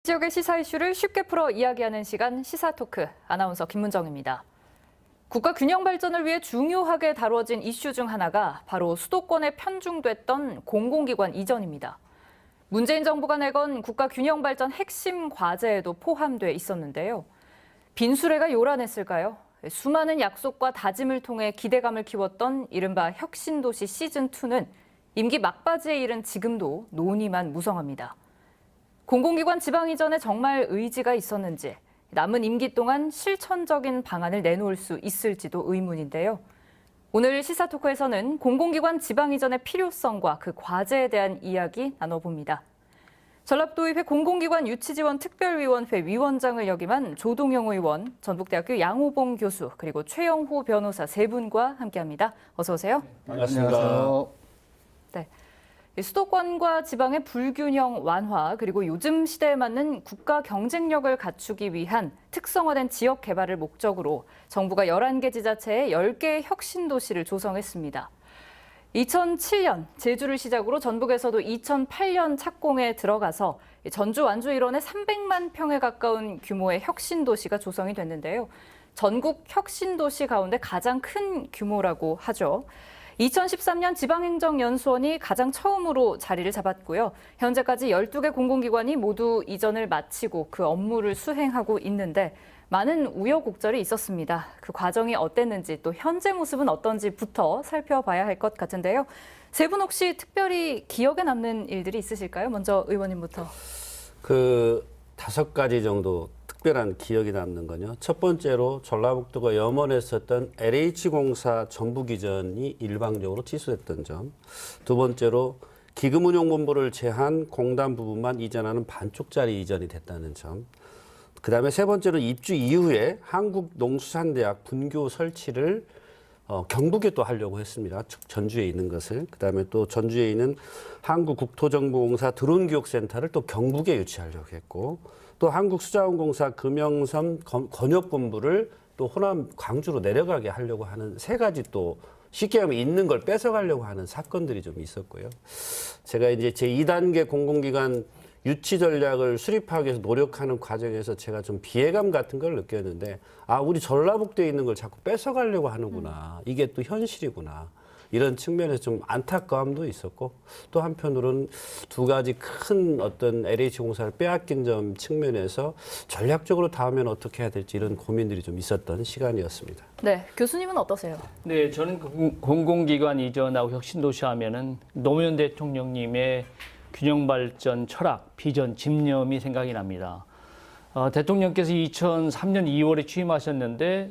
지역의 시사 이슈를 쉽게 풀어 이야기하는 시간 시사토크, 아나운서 김문정입니다. 국가 균형 발전을 위해 중요하게 다뤄진 이슈 중 하나가 바로 수도권에 편중됐던 공공기관 이전입니다. 문재인 정부가 내건 국가 균형 발전 핵심 과제에도 포함돼 있었는데요. 빈수레가 요란했을까요? 수많은 약속과 다짐을 통해 기대감을 키웠던 이른바 혁신도시 시즌2는 임기 막바지에 이른 지금도 논의만 무성합니다. 공공기관 지방 이전에 정말 의지가 있었는지, 남은 임기 동안 실천적인 방안을 내놓을 수 있을지도 의문인데요. 오늘 시사토크에서는 공공기관 지방 이전의 필요성과 그 과제에 대한 이야기 나눠봅니다. 전라도의회 공공기관 유치지원 특별위원회 위원장을 역임한 조동영 의원, 전북대학교 양호봉 교수, 그리고 최영호 변호사 세 분과 함께합니다. 어서 오세요. 반갑습니다. 네. 수도권과 지방의 불균형 완화, 그리고 요즘 시대에 맞는 국가 경쟁력을 갖추기 위한 특성화된 지역 개발을 목적으로 정부가 11개 지자체에 10개의 혁신도시를 조성했습니다. 2007년 제주를 시작으로 전북에서도 2008년 착공에 들어가서 전주, 완주 일원에 300만 평에 가까운 규모의 혁신도시가 조성이 됐는데요. 전국 혁신도시 가운데 가장 큰 규모라고 하죠. 2013년 지방행정연수원이 가장 처음으로 자리를 잡았고요. 현재까지 12개 공공기관이 모두 이전을 마치고 그 업무를 수행하고 있는데 많은 우여곡절이 있었습니다. 그 과정이 어땠는지 또 현재 모습은 어떤지부터 살펴봐야 할 것 같은데요. 세 분 혹시 특별히 기억에 남는 일들이 있으실까요? 먼저 의원님부터. 5가지 정도 특별한 기억이 남는 건요. 첫 번째로 전라북도가 염원했었던 LH공사 전북 이전이 일방적으로 취소됐던 점. 두 번째로 기금운용본부를 제한 공단 부분만 이전하는 반쪽짜리 이전이 됐다는 점. 그다음에 세 번째로 입주 이후에 한국농수산대학 분교 설치를 경북에 또 하려고 했습니다. 전주에 있는 것을. 그다음에 또 전주에 있는 한국국토정보공사 드론교육센터를 또 경북에 유치하려고 했고, 또 한국수자원공사 금영섬 권역본부를 또 호남 광주로 내려가게 하려고 하는 세 가지, 또 쉽게 하면 있는 걸 뺏어가려고 하는 사건들이 좀 있었고요. 제가 이제 제 2단계 공공기관 유치 전략을 수립하기 위해서 노력하는 과정에서 제가 좀 비애감 같은 걸 느꼈는데, 우리 전라북도에 있는 걸 자꾸 뺏어가려고 하는구나. 이게 또 현실이구나. 이런 측면에서 좀 안타까움도 있었고, 또 한편으로는 2가지 큰 어떤 LH공사를 빼앗긴 점 측면에서 전략적으로 다음엔 어떻게 해야 될지 이런 고민들이 좀 있었던 시간이었습니다. 네, 교수님은 어떠세요? 네, 저는 공공기관 이전하고 혁신도시 하면은 노무현 대통령님의 균형 발전 철학, 비전, 집념이 생각이 납니다. 대통령께서 2003년 2월에 취임하셨는데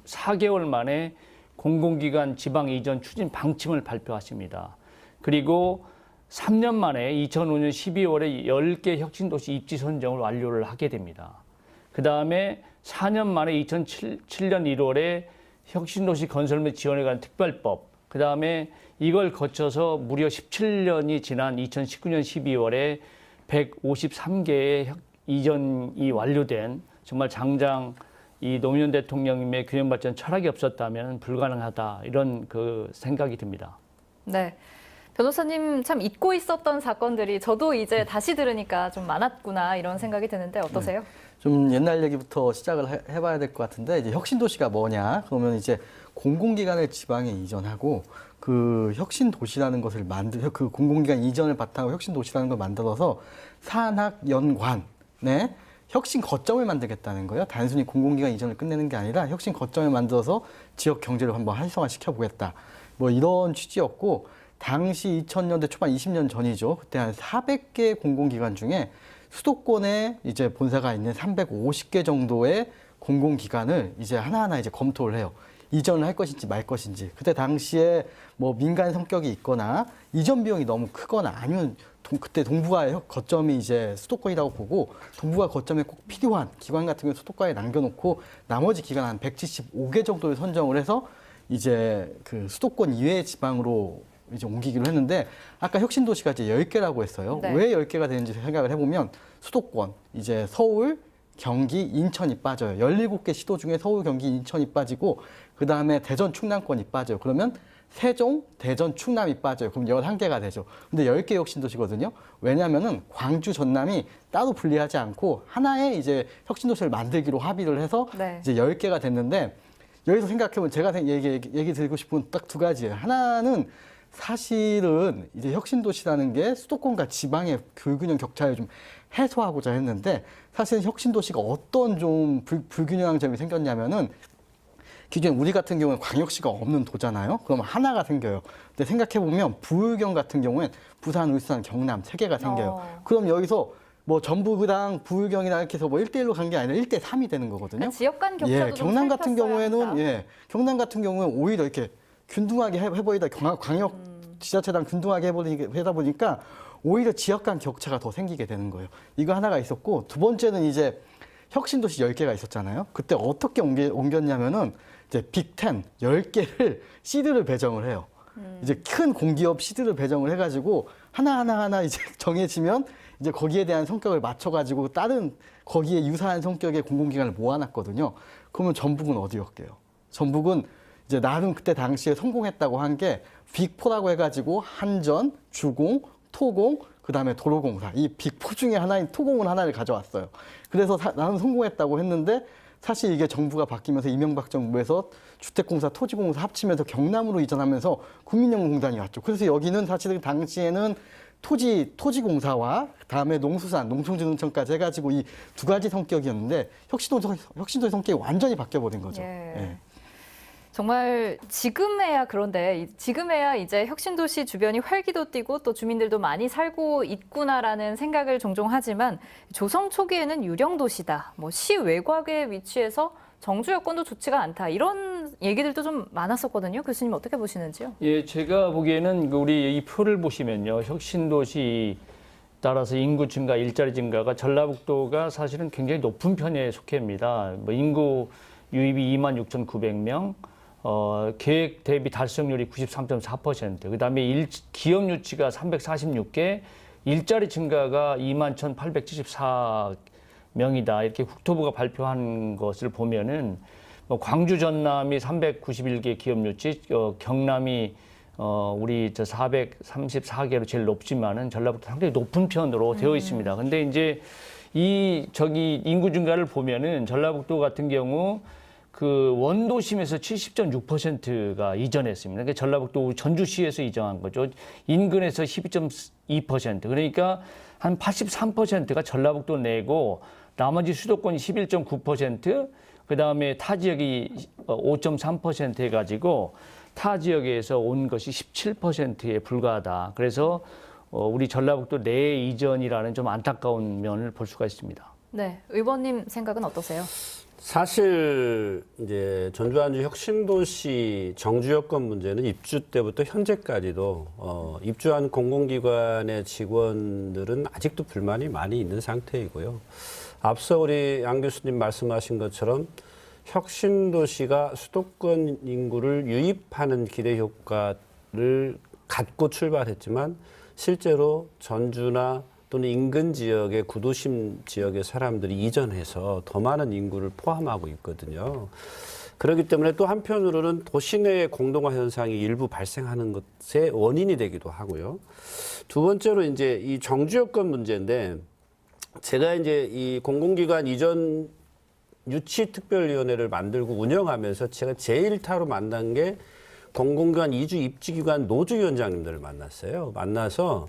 4개월 만에 공공기관 지방 이전 추진 방침을 발표하십니다. 그리고 3년 만에 2005년 12월에 10개 혁신도시 입지 선정을 완료를 하게 됩니다. 그 다음에 4년 만에 2007년 1월에 혁신도시 건설 및 지원에 관한 특별법, 그 다음에 이걸 거쳐서 무려 17년이 지난 2019년 12월에 153개의 이전이 완료된, 정말 장장 이 노무현 대통령님의 균형 발전 철학이 없었다면 불가능하다, 이런 그 생각이 듭니다. 네. 변호사님 참 잊고 있었던 사건들이 저도 이제 다시 들으니까 좀 많았구나 이런 생각이 드는데 어떠세요? 네. 좀 옛날 얘기부터 시작을 해봐야 될 것 같은데, 이제 혁신도시가 뭐냐? 그러면 이제 공공기관을 지방에 이전하고 그 혁신도시라는 것을 그 공공기관 이전을 바탕으로 혁신도시라는 걸 만들어서 산학연관에 혁신 거점을 만들겠다는 거예요. 단순히 공공기관 이전을 끝내는 게 아니라 혁신 거점을 만들어서 지역 경제를 한번 활성화시켜 보겠다. 뭐 이런 취지였고, 당시 2000년대 초반 20년 전이죠. 그때 한 400개 공공기관 중에 수도권에 이제 본사가 있는 350개 정도의 공공기관을 이제 하나하나 이제 검토를 해요. 이전을 할 것인지 말 것인지. 그때 당시에 뭐 민간 성격이 있거나 이전 비용이 너무 크거나 아니면 그때 동부가 거점이 이제 수도권이라고 보고 동부가 거점에 꼭 필요한 기관 같은 경우 수도권에 남겨놓고 나머지 기관 한 175개 정도를 선정을 해서 이제 그 수도권 이외의 지방으로 이제 옮기기로 했는데, 아까 혁신도시가 이제 10개라고 했어요. 네. 왜 10개가 되는지 생각을 해보면 수도권, 이제 서울, 경기, 인천이 빠져요. 17개 시도 중에 서울, 경기, 인천이 빠지고, 그 다음에 대전, 충남권이 빠져요. 그러면 세종, 대전, 충남이 빠져요. 그럼 11개가 되죠. 근데 10개 혁신도시거든요. 왜냐하면은 광주, 전남이 따로 분리하지 않고 하나의 이제 혁신도시를 만들기로 합의를 해서 네. 이제 10개가 됐는데 여기서 생각해보면 제가 얘기 드리고 싶은 딱 두 가지예요. 하나는 사실은 이제 혁신도시라는 게 수도권과 지방의 불균형 격차를 좀 해소하고자 했는데 사실은 혁신도시가 어떤 좀 불균형한 점이 생겼냐면은 기존에 우리 같은 경우는 광역시가 없는 도잖아요. 그러면 하나가 생겨요. 근데 생각해보면 부울경 같은 경우엔 부산, 울산, 경남 3개가 생겨요. 그럼 여기서 뭐 전북이랑 부울경이랑 이렇게 해서 뭐 1대1로 간 게 아니라 1대3이 되는 거거든요. 그러니까 지역 간 격차도 예, 좀 경남 같은 살폈어야 경우에는 한다. 경남 같은 경우는 오히려 이렇게 균등하게 해버리다 광역 지자체당 균등하게 하다 보니까 오히려 지역 간 격차가 더 생기게 되는 거예요. 이거 하나가 있었고 두 번째는 이제 혁신도시 10개가 있었잖아요. 그때 어떻게 옮겼냐면은 이제 빅10 10개를 시드를 배정을 해요. 이제 큰 공기업 시드를 배정을 해가지고 하나 이제 정해지면 이제 거기에 대한 성격을 맞춰가지고 다른 거기에 유사한 성격의 공공기관을 모아놨거든요. 그러면 전북은 어디였게요? 전북은 이제 나름 그때 당시에 성공했다고 한 게 빅4라고 해가지고 한전, 주공, 토공, 그다음에 도로공사 이 빅4 중에 하나인 토공은 하나를 가져왔어요. 그래서 나름 성공했다고 했는데 사실 이게 정부가 바뀌면서 이명박 정부에서 주택공사, 토지공사 합치면서 경남으로 이전하면서 국민연금공단이 왔죠. 그래서 여기는 사실은 당시에는 토지공사와 그다음에 농수산, 농촌진흥청까지 해가지고 이 두 가지 성격이었는데 혁신도시 성격이 완전히 바뀌어버린 거죠. 예. 예. 정말 지금에야 이제 혁신도시 주변이 활기도 띠고 또 주민들도 많이 살고 있구나라는 생각을 종종 하지만 조성 초기에는 유령도시다. 뭐 시 외곽에 위치해서 정주 여건도 좋지가 않다. 이런 얘기들도 좀 많았었거든요. 교수님 어떻게 보시는지요? 예, 제가 보기에는 우리 이 표를 보시면요. 혁신도시 따라서 인구 증가, 일자리 증가가 전라북도가 사실은 굉장히 높은 편에 속해입니다. 뭐 인구 유입이 26,900명, 계획 대비 달성률이 93.4%, 그다음에 기업 유치가 346개, 일자리 증가가 21,874명이다. 이렇게 국토부가 발표한 것을 보면은 뭐 광주 전남이 391개 기업 유치, 경남이 우리 434개로 제일 높지만은 전라북도 상당히 높은 편으로 되어 있습니다. 근데 이제 인구 증가를 보면은 전라북도 같은 경우 그 원도심에서 70.6%가 이전했습니다. 그러니까 전라북도 전주시에서 이전한 거죠. 인근에서 12.2%. 그러니까 한 83%가 전라북도 내고 나머지 수도권이 11.9%, 그다음에 타 지역이 5.3% 해가지고 타 지역에서 온 것이 17%에 불과하다. 그래서 우리 전라북도 내 이전이라는 좀 안타까운 면을 볼 수가 있습니다. 네, 의원님 생각은 어떠세요? 사실 이제 전주 안주 혁신도시 정주 여건 문제는 입주 때부터 현재까지도 입주한 공공기관의 직원들은 아직도 불만이 많이 있는 상태이고요. 앞서 우리 양 교수님 말씀하신 것처럼 혁신도시가 수도권 인구를 유입하는 기대 효과를 갖고 출발했지만 실제로 전주나 또는 인근 지역의 구도심 지역의 사람들이 이전해서 더 많은 인구를 포함하고 있거든요. 그렇기 때문에 또 한편으로는 도시 내의 공동화 현상이 일부 발생하는 것의 원인이 되기도 하고요. 두 번째로 이제 이 정주 여건 문제인데 제가 이제 이 공공기관 이전 유치특별위원회를 만들고 운영하면서 제가 제일 타로 만난 게 공공기관 이주 입주기관 노조위원장님들을 만났어요. 만나서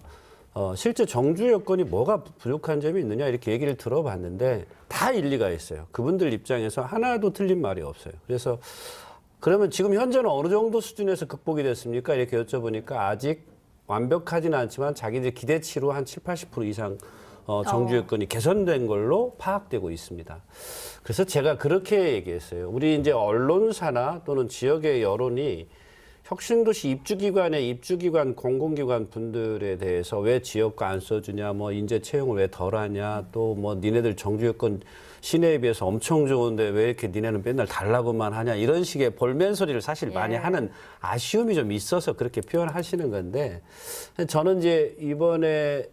실제 정주 여건이 뭐가 부족한 점이 있느냐 이렇게 얘기를 들어봤는데 다 일리가 있어요. 그분들 입장에서 하나도 틀린 말이 없어요. 그래서 그러면 지금 현재는 어느 정도 수준에서 극복이 됐습니까? 이렇게 여쭤보니까 아직 완벽하지는 않지만 자기들 기대치로 한 70~80% 이상 정주 여건이 개선된 걸로 파악되고 있습니다. 그래서 제가 그렇게 얘기했어요. 우리 이제 언론사나 또는 지역의 여론이 혁신도시 입주기관 공공기관 분들에 대해서 왜 지역가 안 써주냐, 뭐 인재 채용을 왜 덜하냐, 또 뭐 니네들 정주 여건 시내에 비해서 엄청 좋은데 왜 이렇게 니네는 맨날 달라고만 하냐 이런 식의 볼멘 소리를 사실 많이 하는 아쉬움이 좀 있어서 그렇게 표현하시는 건데 저는 이제 이번에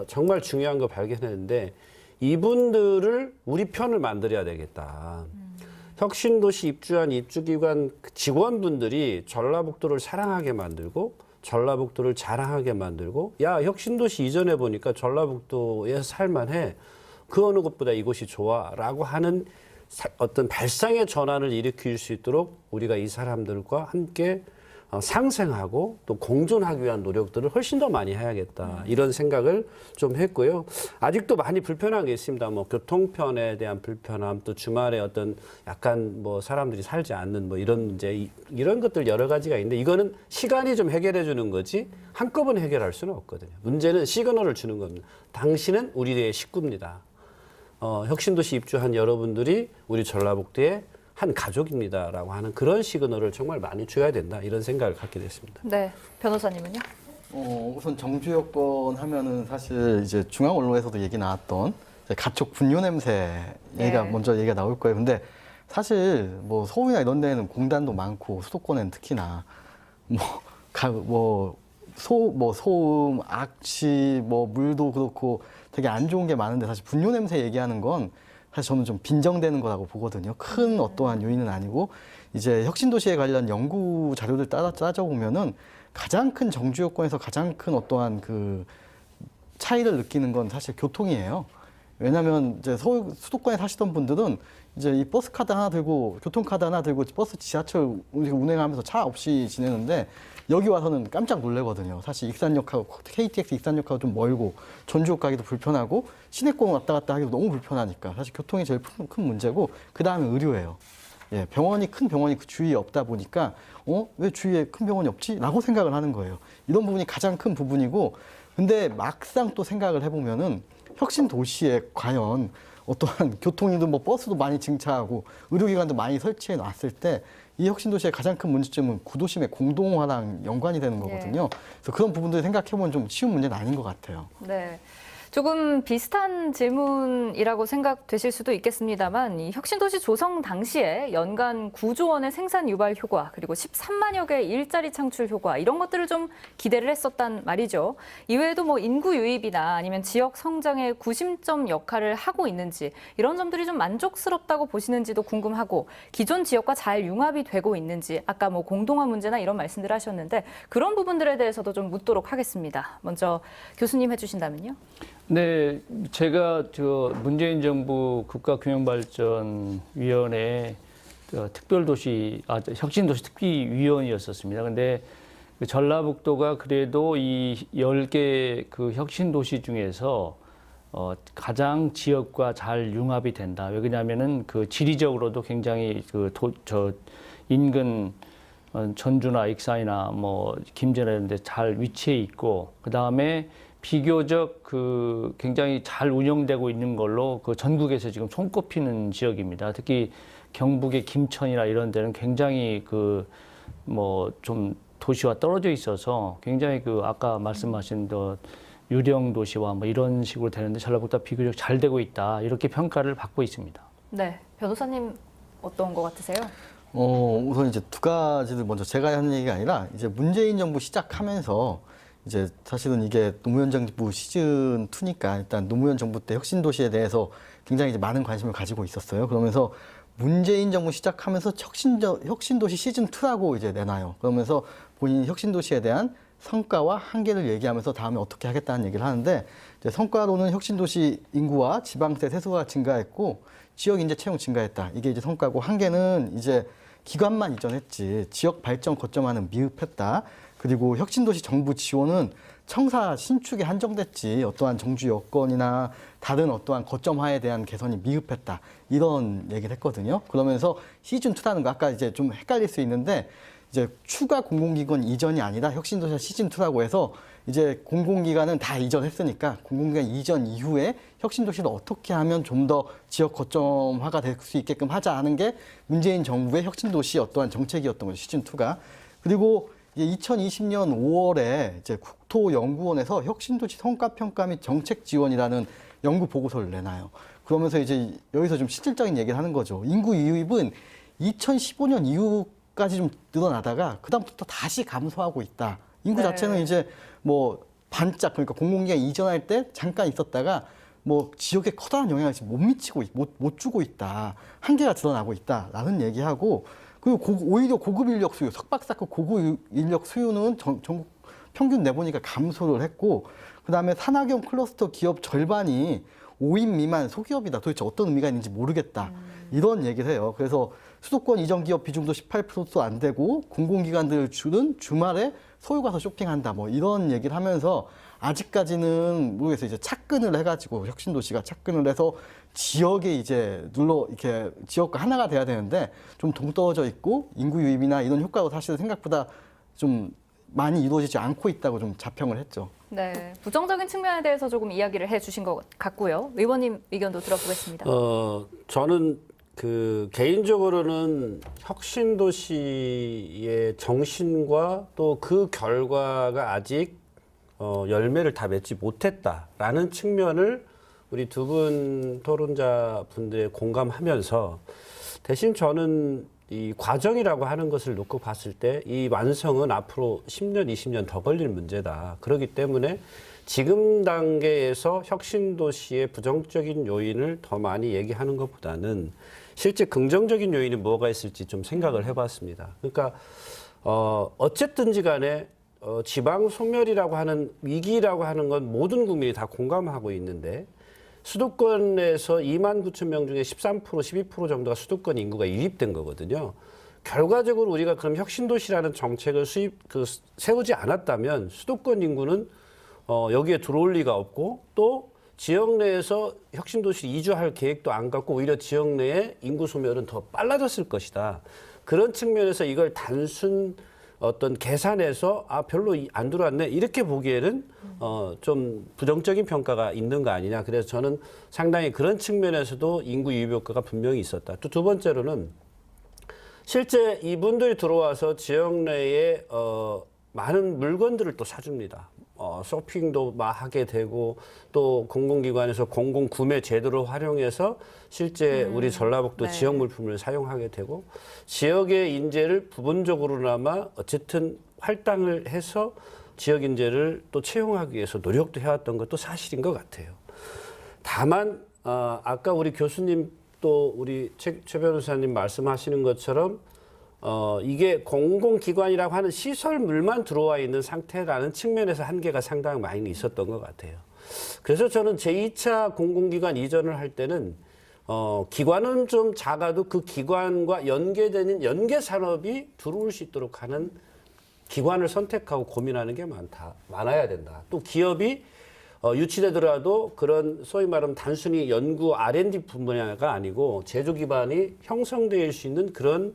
정말 중요한 거 발견했는데 이분들을 우리 편을 만들어야 되겠다. 혁신도시 입주한 입주기관 직원분들이 전라북도를 사랑하게 만들고 전라북도를 자랑하게 만들고 야 혁신도시 이전해 보니까 전라북도에서 살만해 그 어느 곳보다 이곳이 좋아라고 하는 어떤 발상의 전환을 일으킬 수 있도록 우리가 이 사람들과 함께 상생하고 또 공존하기 위한 노력들을 훨씬 더 많이 해야겠다 이런 생각을 좀 했고요. 아직도 많이 불편한 게 있습니다. 뭐 교통편에 대한 불편함, 또 주말에 어떤 약간 뭐 사람들이 살지 않는 뭐 이런 문제 이런 것들 여러 가지가 있는데 이거는 시간이 좀 해결해 주는 거지 한꺼번에 해결할 수는 없거든요. 문제는 시그널을 주는 겁니다. 당신은 우리의 식구입니다. 혁신도시 입주한 여러분들이 우리 전라북도의 한 가족입니다라고 하는 그런 시그널을 정말 많이 줘야 된다 이런 생각을 갖게 됐습니다. 네, 변호사님은요? 우선 정주 여건 하면은 사실 이제 중앙 언론에서도 얘기 나왔던 이제 가촉 분뇨 냄새 얘기가 네. 먼저 얘기가 나올 거예요. 근데 사실 뭐 서울이나 이런 데는 공단도 많고 수도권에는 특히나 소음, 악취, 뭐 물도 그렇고 되게 안 좋은 게 많은데 사실 분뇨 냄새 얘기하는 건 사실 저는 좀 빈정되는 거라고 보거든요. 큰 어떠한 요인은 아니고 이제 혁신도시에 관련 연구 자료들 따져보면은 가장 큰 정주 여건에서 가장 큰 어떠한 그 차이를 느끼는 건 사실 교통이에요. 왜냐하면 이제 서울 수도권에 사시던 분들은 이제 이 버스 카드 하나 들고 교통카드 하나 들고 버스 지하철 운행하면서 차 없이 지내는데 여기 와서는 깜짝 놀래거든요. 사실 익산역하고 KTX 익산역하고 좀 멀고 전주역 가기도 불편하고 시내권 왔다 갔다 하기도 너무 불편하니까 사실 교통이 제일 큰 문제고 그 다음에 의료예요. 예, 큰 병원이 그 주위에 없다 보니까 왜 주위에 큰 병원이 없지? 라고 생각을 하는 거예요. 이런 부분이 가장 큰 부분이고 근데 막상 또 생각을 해보면은 혁신 도시에 과연 어떠한 교통이든 뭐 버스도 많이 증차하고 의료기관도 많이 설치해 놨을 때 이 혁신 도시의 가장 큰 문제점은 구도심의 공동화랑 연관이 되는 거거든요. 그래서 그런 부분들 생각해보면 좀 쉬운 문제는 아닌 것 같아요. 네. 조금 비슷한 질문이라고 생각되실 수도 있겠습니다만 이 혁신도시 조성 당시에 연간 9조 원의 생산 유발 효과 그리고 13만여 개의 일자리 창출 효과 이런 것들을 좀 기대를 했었단 말이죠. 이외에도 뭐 인구 유입이나 아니면 지역 성장의 구심점 역할을 하고 있는지 이런 점들이 좀 만족스럽다고 보시는지도 궁금하고 기존 지역과 잘 융합이 되고 있는지 아까 뭐 공동화 문제나 이런 말씀들 하셨는데 그런 부분들에 대해서도 좀 묻도록 하겠습니다. 먼저 교수님 해주신다면요. 네, 제가 문재인 정부 국가균형발전위원회 혁신도시 특비위원이었었습니다. 근데 그 전라북도가 그래도 이 10개 그 혁신도시 중에서 가장 지역과 잘 융합이 된다. 왜냐하면은 그 지리적으로도 굉장히 인근 전주나 익산이나 뭐 김제나 이런 데 잘 위치해 있고 그다음에 비교적 굉장히 잘 운영되고 있는 걸로 그 전국에서 지금 손꼽히는 지역입니다. 특히 경북의 김천이나 이런 데는 굉장히 좀 도시와 떨어져 있어서 굉장히 아까 말씀하신 유령 도시와 뭐 이런 식으로 되는데 전라북도가 비교적 잘 되고 있다. 이렇게 평가를 받고 있습니다. 네. 변호사님 어떤 것 같으세요? 우선 이제 두 가지를 먼저 제가 하는 얘기가 아니라 이제 문재인 정부 시작하면서 이제 사실은 이게 노무현 정부 시즌 2니까 일단 노무현 정부 때 혁신도시에 대해서 굉장히 이제 많은 관심을 가지고 있었어요. 그러면서 문재인 정부 시작하면서 혁신도시 시즌 2라고 이제 내놔요. 그러면서 본인 혁신도시에 대한 성과와 한계를 얘기하면서 다음에 어떻게 하겠다는 얘기를 하는데 이제 성과로는 혁신도시 인구와 지방세 세수가 증가했고 지역 인재 채용 증가했다. 이게 이제 성과고 한계는 이제 기관만 이전했지 지역 발전 거점화는 미흡했다. 그리고 혁신도시 정부 지원은 청사 신축에 한정됐지 어떠한 정주 여건이나 다른 어떠한 거점화에 대한 개선이 미흡했다. 이런 얘기를 했거든요. 그러면서 시즌2라는 거 아까 이제 좀 헷갈릴 수 있는데 이제 추가 공공기관 이전이 아니라 혁신도시 시즌2라고 해서 이제 공공기관은 다 이전했으니까 공공기관 이전 이후에 혁신도시를 어떻게 하면 좀 더 지역 거점화가 될 수 있게끔 하자 하는 게 문재인 정부의 혁신도시 어떠한 정책이었던 거죠. 시즌2가. 그리고 2020년 5월에 이제 국토연구원에서 혁신도시 성과평가 및 정책 지원이라는 연구 보고서를 내놔요. 그러면서 이제 여기서 좀 실질적인 얘기를 하는 거죠. 인구 유입은 2015년 이후까지 좀 늘어나다가 그다음부터 다시 감소하고 있다. 인구 자체는 이제 뭐 반짝 그러니까 공공기관 이전할 때 잠깐 있었다가 뭐 지역에 커다란 영향을 지금 못 미치고 못 주고 있다. 한계가 드러나고 있다라는 얘기하고 그리고 오히려 고급 인력 수요, 석박사급 고급 인력 수요는 전국 평균 내보니까 감소를 했고 그다음에 산학형 클러스터 기업 절반이 5인 미만 소기업이다. 도대체 어떤 의미가 있는지 모르겠다. 이런 얘기를 해요. 그래서 수도권 이전 기업 비중도 18%도 안 되고 공공기관들 주는 주말에 서울 가서 쇼핑한다. 뭐 이런 얘기를 하면서 아직까지는 모르겠어요. 이제 착근을 해가지고 혁신도시가 착근을 해서 지역에 이제 이렇게 지역과 하나가 돼야 되는데 좀 동떨어져 있고 인구 유입이나 이런 효과도 사실은 생각보다 좀 많이 이루어지지 않고 있다고 좀 자평을 했죠. 네, 부정적인 측면에 대해서 조금 이야기를 해주신 것 같고요. 의원님 의견도 들어보겠습니다. 저는 개인적으로는 혁신도시의 정신과 또 그 결과가 아직 열매를 다 맺지 못했다라는 측면을 우리 두 분 토론자 분들에 공감하면서 대신 저는 이 과정이라고 하는 것을 놓고 봤을 때 이 완성은 앞으로 10년, 20년 더 걸릴 문제다. 그렇기 때문에 지금 단계에서 혁신도시의 부정적인 요인을 더 많이 얘기하는 것보다는 실제 긍정적인 요인이 뭐가 있을지 좀 생각을 해봤습니다. 그러니까 어쨌든지 간에 지방 소멸이라고 하는 위기라고 하는 건 모든 국민이 다 공감하고 있는데 수도권에서 2만 9천 명 중에 13%, 12% 정도가 수도권 인구가 유입된 거거든요. 결과적으로 우리가 그럼 혁신도시라는 정책을 세우지 않았다면 수도권 인구는 여기에 들어올 리가 없고 또 지역 내에서 혁신도시 이주할 계획도 안 갖고 오히려 지역 내에 인구 소멸은 더 빨라졌을 것이다. 그런 측면에서 이걸 단순 어떤 계산해서 별로 안 들어왔네 이렇게 보기에는 좀 부정적인 평가가 있는 거 아니냐. 그래서 저는 상당히 그런 측면에서도 인구 유입 효과가 분명히 있었다. 또 두 번째로는 실제 이분들이 들어와서 지역 내에 많은 물건들을 또 사줍니다. 쇼핑도 막 하게 되고 또 공공기관에서 공공구매 제도를 활용해서 실제 우리 전라북도 네. 지역 물품을 사용하게 되고 지역의 인재를 부분적으로나마 어쨌든 할당을 해서 지역 인재를 또 채용하기 위해서 노력도 해왔던 것도 사실인 것 같아요. 다만 아까 우리 교수님 또 우리 최 변호사님 말씀하시는 것처럼 이게 공공기관이라고 하는 시설물만 들어와 있는 상태라는 측면에서 한계가 상당히 많이 있었던 것 같아요. 그래서 저는 제2차 공공기관 이전을 할 때는 기관은 좀 작아도 그 기관과 연계되는 연계산업이 들어올 수 있도록 하는 기관을 선택하고 고민하는 게 많아야 된다. 또 기업이 유치되더라도 그런 소위 말하면 단순히 연구 R&D 분야가 아니고 제조 기반이 형성될 수 있는 그런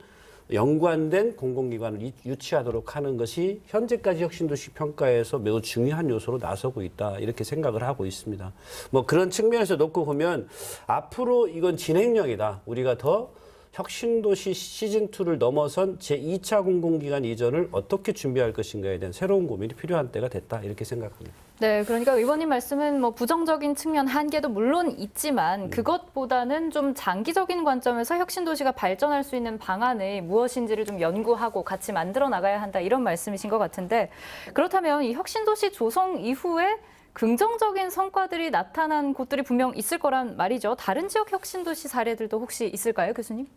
연관된 공공기관을 유치하도록 하는 것이 현재까지 혁신도시 평가에서 매우 중요한 요소로 나서고 있다 이렇게 생각을 하고 있습니다. 뭐 그런 측면에서 놓고 보면 앞으로 이건 진행형이다. 우리가 더 혁신도시 시즌2를 넘어선 제2차 공공기관 이전을 어떻게 준비할 것인가에 대한 새로운 고민이 필요한 때가 됐다 이렇게 생각합니다. 네, 그러니까 의원님 말씀은 뭐 부정적인 측면 한계도 물론 있지만 그것보다는 좀 장기적인 관점에서 혁신도시가 발전할 수 있는 방안이 무엇인지를 좀 연구하고 같이 만들어 나가야 한다 이런 말씀이신 것 같은데 그렇다면 이 혁신도시 조성 이후에 긍정적인 성과들이 나타난 곳들이 분명 있을 거란 말이죠. 다른 지역 혁신도시 사례들도 혹시 있을까요, 교수님?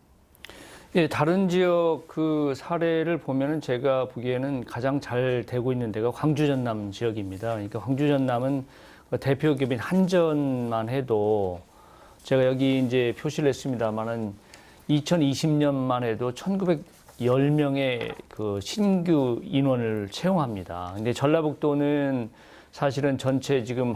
예, 다른 지역 그 사례를 보면은 제가 보기에는 가장 잘 되고 있는 데가 광주 전남 지역입니다. 그러니까 광주 전남은 대표 기업인 한전만 해도 제가 여기 이제 표시를 했습니다만은 2020년만 해도 1910명의 그 신규 인원을 채용합니다. 근데 전라북도는 사실은 전체 지금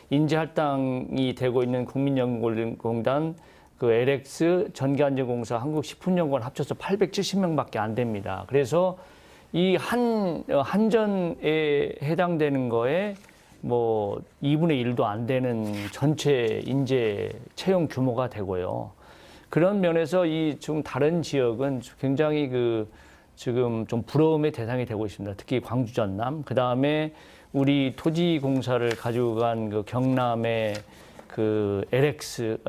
인재 할당이 되고 있는 국민연구공단, 그 LX, 전기안전공사, 한국식품연구원 합쳐서 870명밖에 안 됩니다. 그래서 이 한전에 해당되는 거에 뭐 2분의 1도 안 되는 전체 인재 채용 규모가 되고요. 그런 면에서 이 좀 다른 지역은 굉장히 지금 좀 부러움의 대상이 되고 있습니다. 특히 광주 전남, 그 다음에 우리 토지공사를 가지고 간 그 경남의 그 LH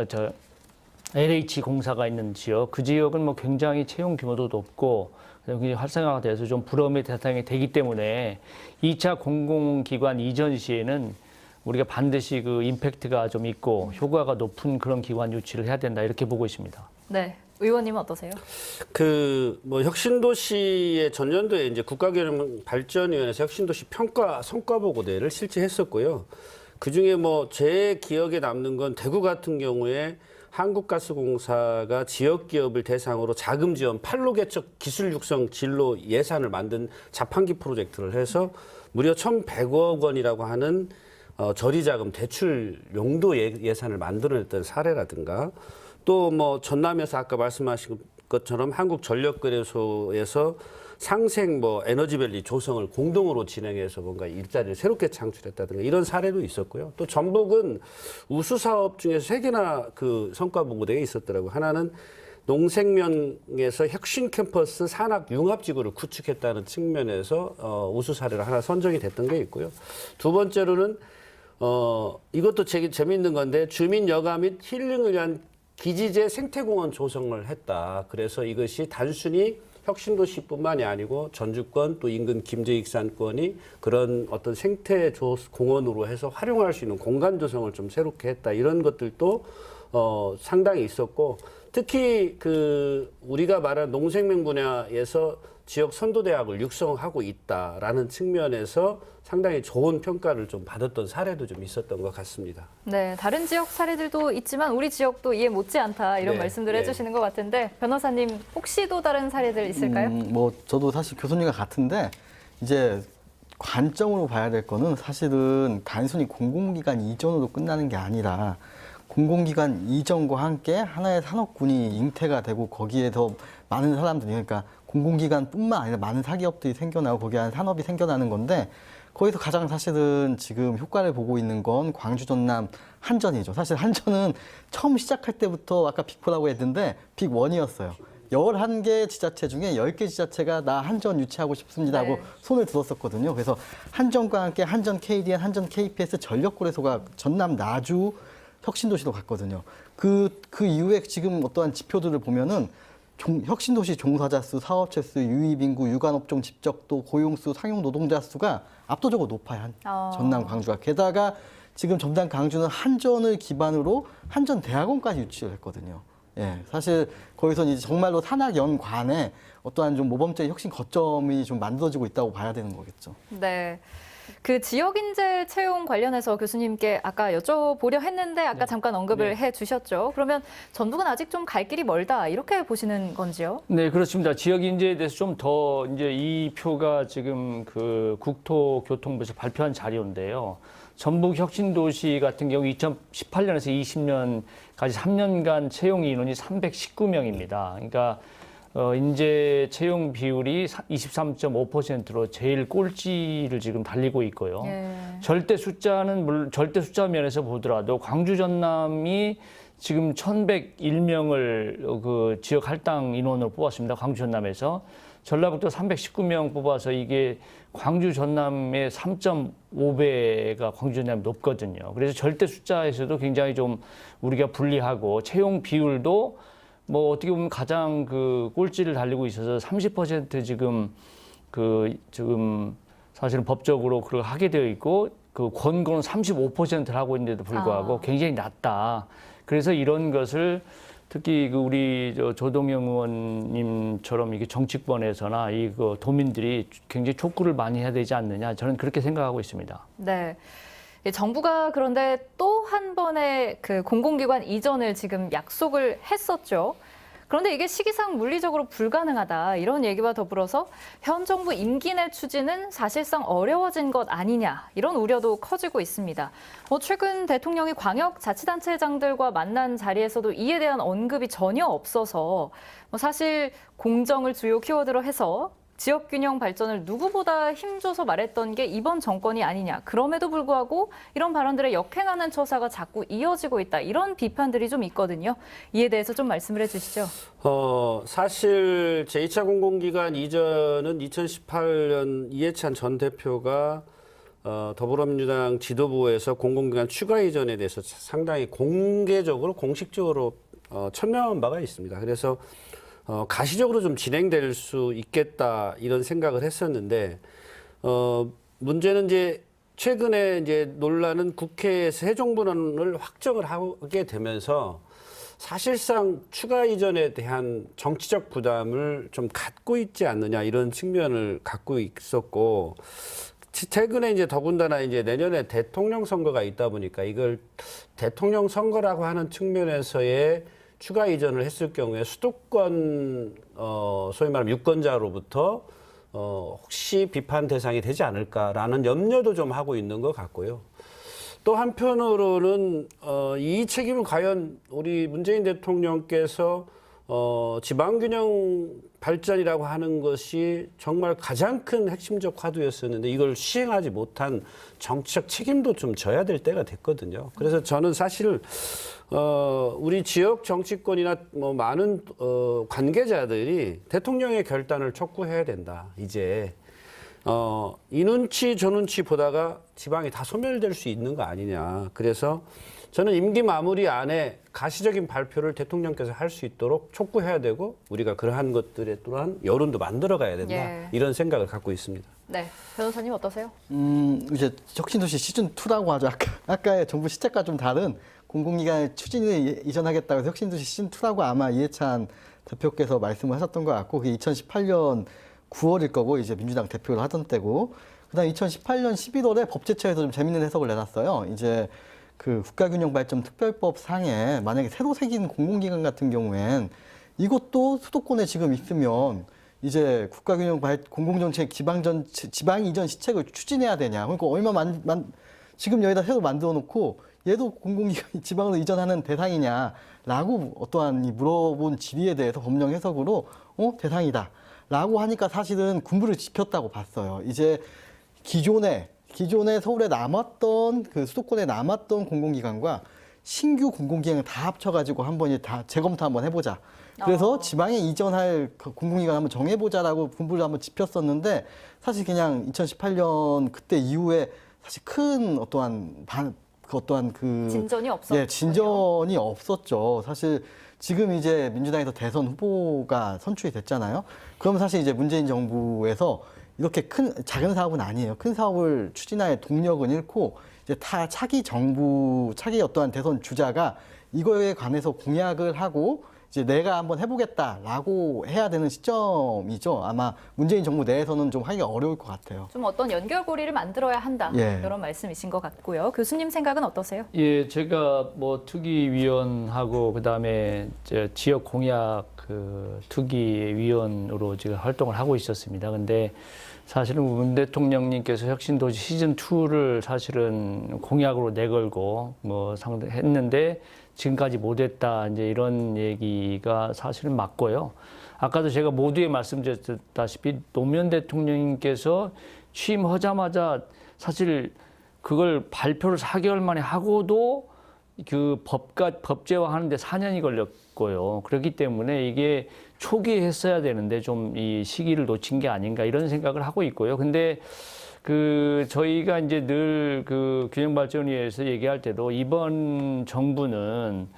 공사가 있는 지역, 그 지역은 뭐 굉장히 채용 규모도 높고 굉장히 활성화가 돼서 좀 부러움의 대상이 되기 때문에 2차 공공기관 이전 시에는 우리가 반드시 그 임팩트가 좀 있고 효과가 높은 그런 기관 유치를 해야 된다 이렇게 보고 있습니다. 네. 의원님은 어떠세요? 뭐 혁신도시의 전년도에 이제 국가균형발전위원회에서 혁신도시 평가 성과 보고대를 실시했었고요. 그 중에 뭐 제 기억에 남는 건 대구 같은 경우에 한국가스공사가 지역 기업을 대상으로 자금 지원 판로 개척 기술 육성 진로 예산을 만든 자판기 프로젝트를 해서 무려 1,100억 원이라고 하는 저리자금 대출 용도 예산을 만들어냈던 사례라든가 또 뭐 전남에서 아까 말씀하신 것처럼 한국전력거래소에서 상생 뭐 에너지밸리 조성을 공동으로 진행해서 뭔가 일자리를 새롭게 창출했다든가 이런 사례도 있었고요. 또 전북은 우수 사업 중에서 3개나 그 성과 보고대가 있었더라고요. 하나는 농생명에서 혁신 캠퍼스 산학 융합지구를 구축했다는 측면에서 우수 사례로 하나 선정이 됐던 게 있고요. 두 번째로는 이것도 재미있는 건데 주민 여가 및 힐링을 위한 기지제 생태공원 조성을 했다. 그래서 이것이 단순히 혁신도시뿐만이 아니고 전주권 또 인근 김제익산권이 그런 어떤 생태 공원으로 해서 활용할 수 있는 공간 조성을 좀 새롭게 했다. 이런 것들도 상당히 있었고 특히 그 우리가 말한 농생명 분야에서 지역 선도대학을 육성하고 있다라는 측면에서 상당히 좋은 평가를 좀 받았던 사례도 좀 있었던 것 같습니다. 네, 다른 지역 사례들도 있지만 우리 지역도 이에 못지않다 이런 네, 말씀들을 네. 해주시는 것 같은데 변호사님 혹시 또 다른 사례들 있을까요? 뭐 저도 사실 교수님과 같은데 이제 관점으로 봐야 될 거는 사실은 단순히 공공기관 이전으로 끝나는 게 아니라 공공기관 이전과 함께 하나의 산업군이 잉태가 되고 거기에 더 많은 사람들이 그러니까 공공기관뿐만 아니라 많은 사기업들이 생겨나고 거기에 한 산업이 생겨나는 건데 거기서 가장 사실은 지금 효과를 보고 있는 건 광주 전남 한전이죠. 사실 한전은 처음 시작할 때부터 아까 빅4라고 했는데 빅1이었어요. 11개 지자체 중에 10개 지자체가 나 한전 유치하고 싶습니다 하고 네. 손을 들었었거든요. 그래서 한전과 함께 한전 KDN, 한전 KPS 전력거래소가 전남 나주 혁신도시로 갔거든요. 그 이후에 지금 어떠한 지표들을 보면은 혁신도시 종사자 수, 사업체 수, 유입인구, 유관업종 집적도, 고용수, 상용 노동자 수가 압도적으로 높아요. 전남 광주가. 게다가 지금 전남 광주는 한전을 기반으로 한전 대학원까지 유치를 했거든요. 예, 사실 거기서 이제 정말로 산학연관에 어떠한 좀 모범적인 혁신 거점이 좀 만들어지고 있다고 봐야 되는 거겠죠. 네. 그 지역 인재 채용 관련해서 교수님께 아까 여쭤보려 했는데 아까 잠깐 언급을 해 주셨죠. 그러면 전북은 아직 좀 갈 길이 멀다 이렇게 보시는 건지요? 네, 그렇습니다. 지역 인재에 대해서 좀 더 이제 이 표가 지금 그 국토교통부에서 발표한 자료인데요. 전북 혁신도시 같은 경우 2018년에서 20년까지 3년간 채용 인원이 319명입니다. 그러니까 인재 채용 비율이 23.5%로 제일 꼴찌를 지금 달리고 있고요. 예. 절대 숫자 면에서 보더라도 광주 전남이 지금 1,101명을 그 지역 할당 인원으로 뽑았습니다. 광주 전남에서 전라북도 319명 뽑아서 이게 광주 전남의 3.5배가 광주 전남이 높거든요. 그래서 절대 숫자에서도 굉장히 좀 우리가 불리하고 채용 비율도 뭐 어떻게 보면 가장 그 꼴찌를 달리고 있어서 30% 지금 사실은 법적으로 그걸 하게 되어 있고 그 권고는 35%를 하고 있는데도 불구하고 굉장히 낮다. 그래서 이런 것을 특히 그 우리 조동영 의원님처럼 이게 정치권에서나 이 도민들이 굉장히 촉구를 많이 해야 되지 않느냐 저는 그렇게 생각하고 있습니다. 네. 정부가 그런데 또 한 번의 그 공공기관 이전을 지금 약속을 했었죠. 그런데 이게 시기상 물리적으로 불가능하다 이런 얘기와 더불어서 현 정부 임기 내 추진은 사실상 어려워진 것 아니냐 이런 우려도 커지고 있습니다. 최근 대통령이 광역자치단체장들과 만난 자리에서도 이에 대한 언급이 전혀 없어서 사실 공정을 주요 키워드로 해서 지역균형 발전을 누구보다 힘줘서 말했던 게 이번 정권이 아니냐. 그럼에도 불구하고 이런 발언들에 역행하는 처사가 자꾸 이어지고 있다. 이런 비판들이 좀 있거든요. 이에 대해서 좀 말씀을 해주시죠. 사실 제2차 공공기관 이전은 2018년 이해찬 전 대표가 더불어민주당 지도부에서 공공기관 추가 이전에 대해서 상당히 공개적으로 공식적으로 천명한 바가 있습니다. 그래서 가시적으로 좀 진행될 수 있겠다 이런 생각을 했었는데 문제는 이제 최근에 이제 논란은 국회에 새 정부론을 확정을 하게 되면서 사실상 추가 이전에 대한 정치적 부담을 좀 갖고 있지 않느냐 이런 측면을 갖고 있었고 최근에 이제 더군다나 이제 내년에 대통령 선거가 있다 보니까 이걸 대통령 선거라고 하는 측면에서의 추가 이전을 했을 경우에 수도권 소위 말하면 유권자로부터 혹시 비판 대상이 되지 않을까라는 염려도 좀 하고 있는 것 같고요. 또 한편으로는 이 책임은 과연 우리 문재인 대통령께서 지방균형 발전이라고 하는 것이 정말 가장 큰 핵심적 화두였었는데 이걸 시행하지 못한 정치적 책임도 좀 져야 될 때가 됐거든요. 그래서 저는 사실 우리 지역 정치권이나 뭐 많은 관계자들이 대통령의 결단을 촉구해야 된다. 이제 이 눈치 저 눈치 보다가 지방이 다 소멸될 수 있는 거 아니냐. 그래서 저는 임기 마무리 안에 가시적인 발표를 대통령께서 할 수 있도록 촉구해야 되고 우리가 그러한 것들에 또한 여론도 만들어가야 된다. 예. 이런 생각을 갖고 있습니다. 네, 변호사님 어떠세요? 이제 혁신도시 시즌 2라고 하죠. 아까의 정부 시책과 좀 다른 공공기관의 추진을 이전하겠다고 해서 혁신도시 시즌 2라고 아마 이해찬 대표께서 말씀을 하셨던 것 같고 그게 2018년 9월일 거고 이제 민주당 대표를 하던 때고 그다음 2018년 11월에 법제처에서 좀 재밌는 해석을 내놨어요. 이제 그 국가균형발전특별법 상에 만약에 새로 생긴 공공기관 같은 경우엔 이것도 수도권에 지금 있으면 이제 공공정책 지방 이전 시책을 추진해야 되냐. 그러니까 지금 여기다 새로 만들어 놓고 얘도 공공기관이 지방으로 이전하는 대상이냐라고 어떠한 물어본 질의에 대해서 법령 해석으로 대상이다. 라고 하니까 사실은 군부를 지폈다고 봤어요. 이제 기존에 서울에 남았던 그 수도권에 남았던 공공기관과 신규 공공기관을 다 합쳐가지고 한번 다 재검토 한번 해보자. 그래서 지방에 이전할 그 공공기관 한번 정해보자라고 군부를 한번 짚혔었는데 사실 그냥 2018년 그때 이후에 사실 큰 어떠한 진전이 없었죠. 예, 진전이 없었죠. 사실 지금 이제 민주당에서 대선 후보가 선출이 됐잖아요. 그럼 사실 이제 문재인 정부에서 이렇게 작은 사업은 아니에요. 큰 사업을 추진할 동력은 잃고 이제 차기 어떠한 대선 주자가 이거에 관해서 공약을 하고 이제 내가 한번 해보겠다라고 해야 되는 시점이죠. 아마 문재인 정부 내에서는 좀 하기가 어려울 것 같아요. 좀 어떤 연결고리를 만들어야 한다. 예. 이런 말씀이신 것 같고요. 교수님 생각은 어떠세요? 예, 제가 뭐 투기위원하고 그다음에 지역 공약 그 투기위원으로 지금 활동을 하고 있었습니다. 근데 사실은 문 대통령님께서 혁신도시 시즌 2를 사실은 공약으로 내걸고 뭐 했는데 지금까지 못했다 이제 이런 얘기가 사실은 맞고요. 아까도 제가 모두에 말씀드렸다시피 노무현 대통령님께서 취임하자마자 사실 그걸 발표를 4개월 만에 하고도 그 법제화하는데 4년이 걸렸고요. 그렇기 때문에 이게 초기에 했어야 되는데 좀 이 시기를 놓친 게 아닌가 이런 생각을 하고 있고요. 근데 저희가 이제 늘 그 균형발전위에서 얘기할 때도 이번 정부는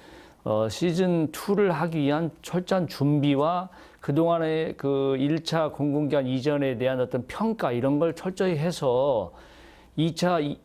시즌 2를 하기 위한 철저한 준비와 그동안의 그 1차 공공기관 이전에 대한 어떤 평가 이런 걸 철저히 해서 2차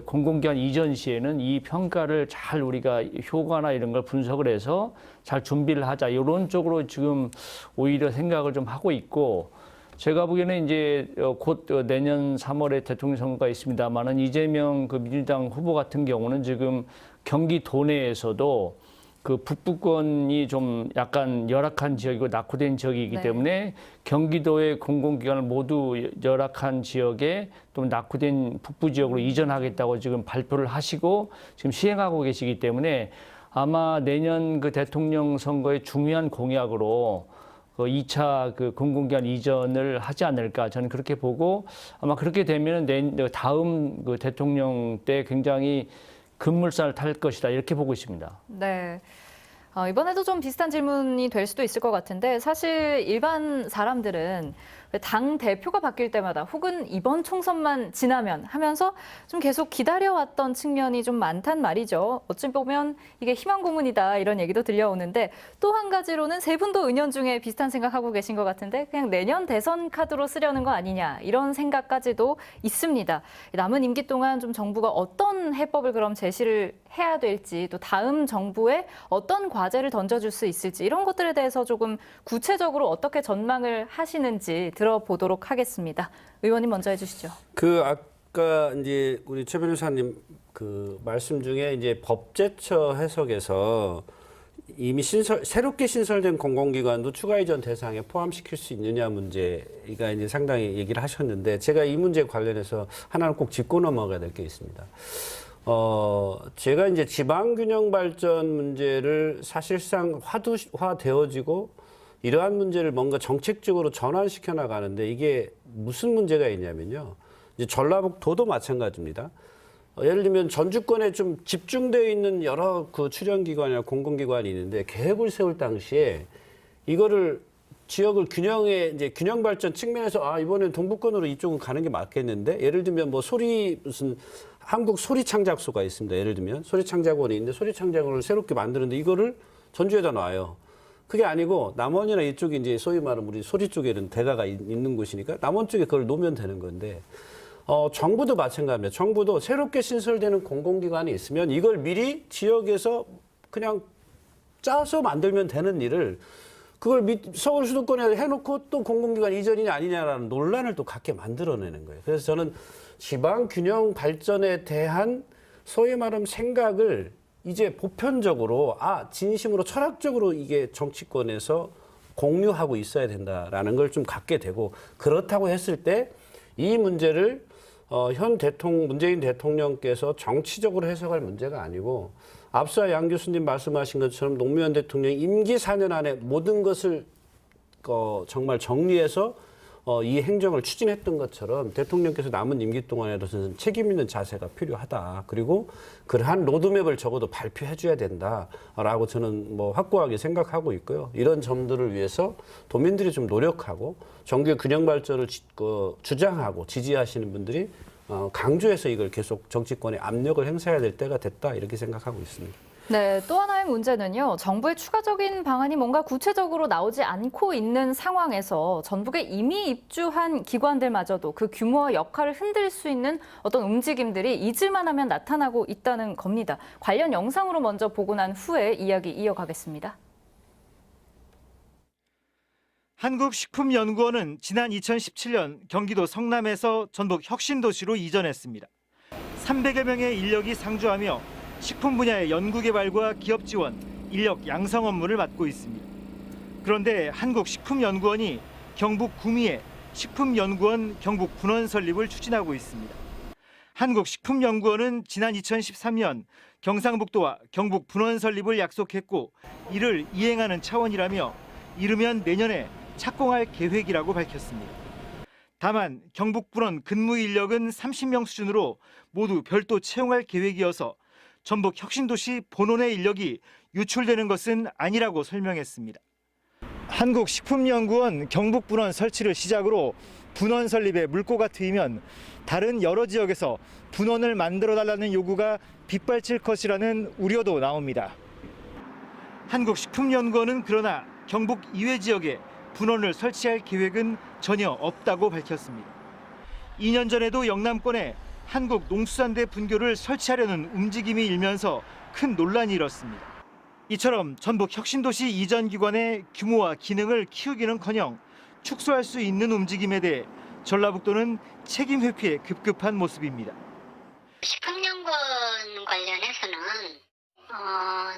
공공기관 이전 시에는 이 평가를 잘 우리가 효과나 이런 걸 분석을 해서 잘 준비를 하자 이런 쪽으로 지금 오히려 생각을 좀 하고 있고 제가 보기에는 이제 곧 내년 3월에 대통령 선거가 있습니다만은 이재명 그 민주당 후보 같은 경우는 지금 경기 도내에서도 그 북부권이 좀 약간 열악한 지역이고 낙후된 지역이기 네. 때문에 경기도의 공공기관을 모두 열악한 지역에 또 낙후된 북부 지역으로 이전하겠다고 지금 발표를 하시고 지금 시행하고 계시기 때문에 아마 내년 그 대통령 선거의 중요한 공약으로 그 2차 그 공공기관 이전을 하지 않을까 저는 그렇게 보고 아마 그렇게 되면 다음 그 대통령 때 굉장히 급물살을 탈 것이다 이렇게 보고 있습니다. 네. 이번에도 좀 비슷한 질문이 될 수도 있을 것 같은데 사실 일반 사람들은 당 대표가 바뀔 때마다 혹은 이번 총선만 지나면 하면서 좀 계속 기다려왔던 측면이 좀 많단 말이죠. 어찌 보면 이게 희망 고문이다 이런 얘기도 들려오는데 또 한 가지로는 세 분도 은연중에 비슷한 생각하고 계신 것 같은데 그냥 내년 대선 카드로 쓰려는 거 아니냐 이런 생각까지도 있습니다. 남은 임기 동안 좀 정부가 어떤 해법을 그럼 제시를 해야 될지 또 다음 정부에 어떤 과제를 던져줄 수 있을지 이런 것들에 대해서 조금 구체적으로 어떻게 전망을 하시는지 들어보도록 하겠습니다. 의원님 먼저 해주시죠. 아까 이제 우리 최 변호사님 그 말씀 중에 이제 법제처 해석에서 이미 새롭게 신설된 공공기관도 추가 이전 대상에 포함시킬 수 있느냐 문제가 이제 상당히 얘기를 하셨는데 제가 이 문제 관련해서 하나는 꼭 짚고 넘어가야 될 게 있습니다. 제가 이제 지방균형 발전 문제를 사실상 화두화되어지고 이러한 문제를 뭔가 정책적으로 전환시켜 나가는데 이게 무슨 문제가 있냐면요. 이제 전라북도도 마찬가지입니다. 예를 들면 전주권에 좀 집중되어 있는 여러 그 출연기관이나 공공기관이 있는데 계획을 세울 당시에 이거를 지역을 이제 균형 발전 측면에서 이번엔 동북권으로 이쪽은 가는 게 맞겠는데 예를 들면 뭐 무슨 한국 소리창작소가 있습니다. 예를 들면 소리창작원이 있는데 소리창작원을 새롭게 만드는데 이거를 전주에다 놔요. 그게 아니고 남원이나 이쪽이 이제 소위 말하면 우리 소리 쪽에는 대가가 있는 곳이니까 남원 쪽에 그걸 놓으면 되는 건데 정부도 마찬가지입니다. 정부도 새롭게 신설되는 공공기관이 있으면 이걸 미리 지역에서 그냥 짜서 만들면 되는 일을 그걸 서울 수도권에 해놓고 또 공공기관 이전이냐 아니냐라는 논란을 또 갖게 만들어내는 거예요. 그래서 저는 지방 균형 발전에 대한 소위 말하면 생각을 이제 보편적으로 진심으로 철학적으로 이게 정치권에서 공유하고 있어야 된다라는 걸 좀 갖게 되고 그렇다고 했을 때 이 문제를 문재인 대통령께서 정치적으로 해석할 문제가 아니고 앞서 양 교수님 말씀하신 것처럼 노무현 대통령이 임기 4년 안에 모든 것을 정말 정리해서 이 행정을 추진했던 것처럼 대통령께서 남은 임기 동안에도 책임 있는 자세가 필요하다. 그리고 그러한 로드맵을 적어도 발표해 줘야 된다라고 저는 뭐 확고하게 생각하고 있고요. 이런 점들을 위해서 도민들이 좀 노력하고 정규 균형 발전을 주장하고 지지하시는 분들이 강조해서 이걸 계속 정치권에 압력을 행사해야 될 때가 됐다 이렇게 생각하고 있습니다. 네, 또 하나의 문제는요. 정부의 추가적인 방안이 뭔가 구체적으로 나오지 않고 있는 상황에서 전북에 이미 입주한 기관들마저도 그 규모와 역할을 흔들 수 있는 어떤 움직임들이 잊을만 하면 나타나고 있다는 겁니다. 관련 영상으로 먼저 보고 난 후에 이야기 이어가겠습니다. 한국식품연구원은 지난 2017년 경기도 성남에서 전북 혁신도시로 이전했습니다. 300여 명의 인력이 상주하며 식품 분야의 연구개발과 기업 지원, 인력 양성 업무를 맡고 있습니다. 그런데 한국식품연구원이 경북 구미에 식품연구원 경북 분원 설립을 추진하고 있습니다. 한국식품연구원은 지난 2013년 경상북도와 경북 분원 설립을 약속했고 이를 이행하는 차원이라며 이르면 내년에 착공할 계획이라고 밝혔습니다. 다만 경북 분원 근무 인력은 30명 수준으로 모두 별도 채용할 계획이어서 전북 혁신도시 본원의 인력이 유출되는 것은 아니라고 설명했습니다. 한국식품연구원 경북 분원 설치를 시작으로 분원 설립에 물꼬가 트이면 다른 여러 지역에서 분원을 만들어달라는 요구가 빗발칠 것이라는 우려도 나옵니다. 한국식품연구원은 그러나 경북 이외 지역에 분원을 설치할 계획은 전혀 없다고 밝혔습니다. 2년 전에도 영남권에 한국농수산대 분교를 설치하려는 움직임이 일면서 큰 논란이 일었습니다. 이처럼 전북 혁신도시 이전 기관의 규모와 기능을 키우기는커녕 축소할 수 있는 움직임에 대해 전라북도는 책임 회피에 급급한 모습입니다. 식품연구원 관련해서는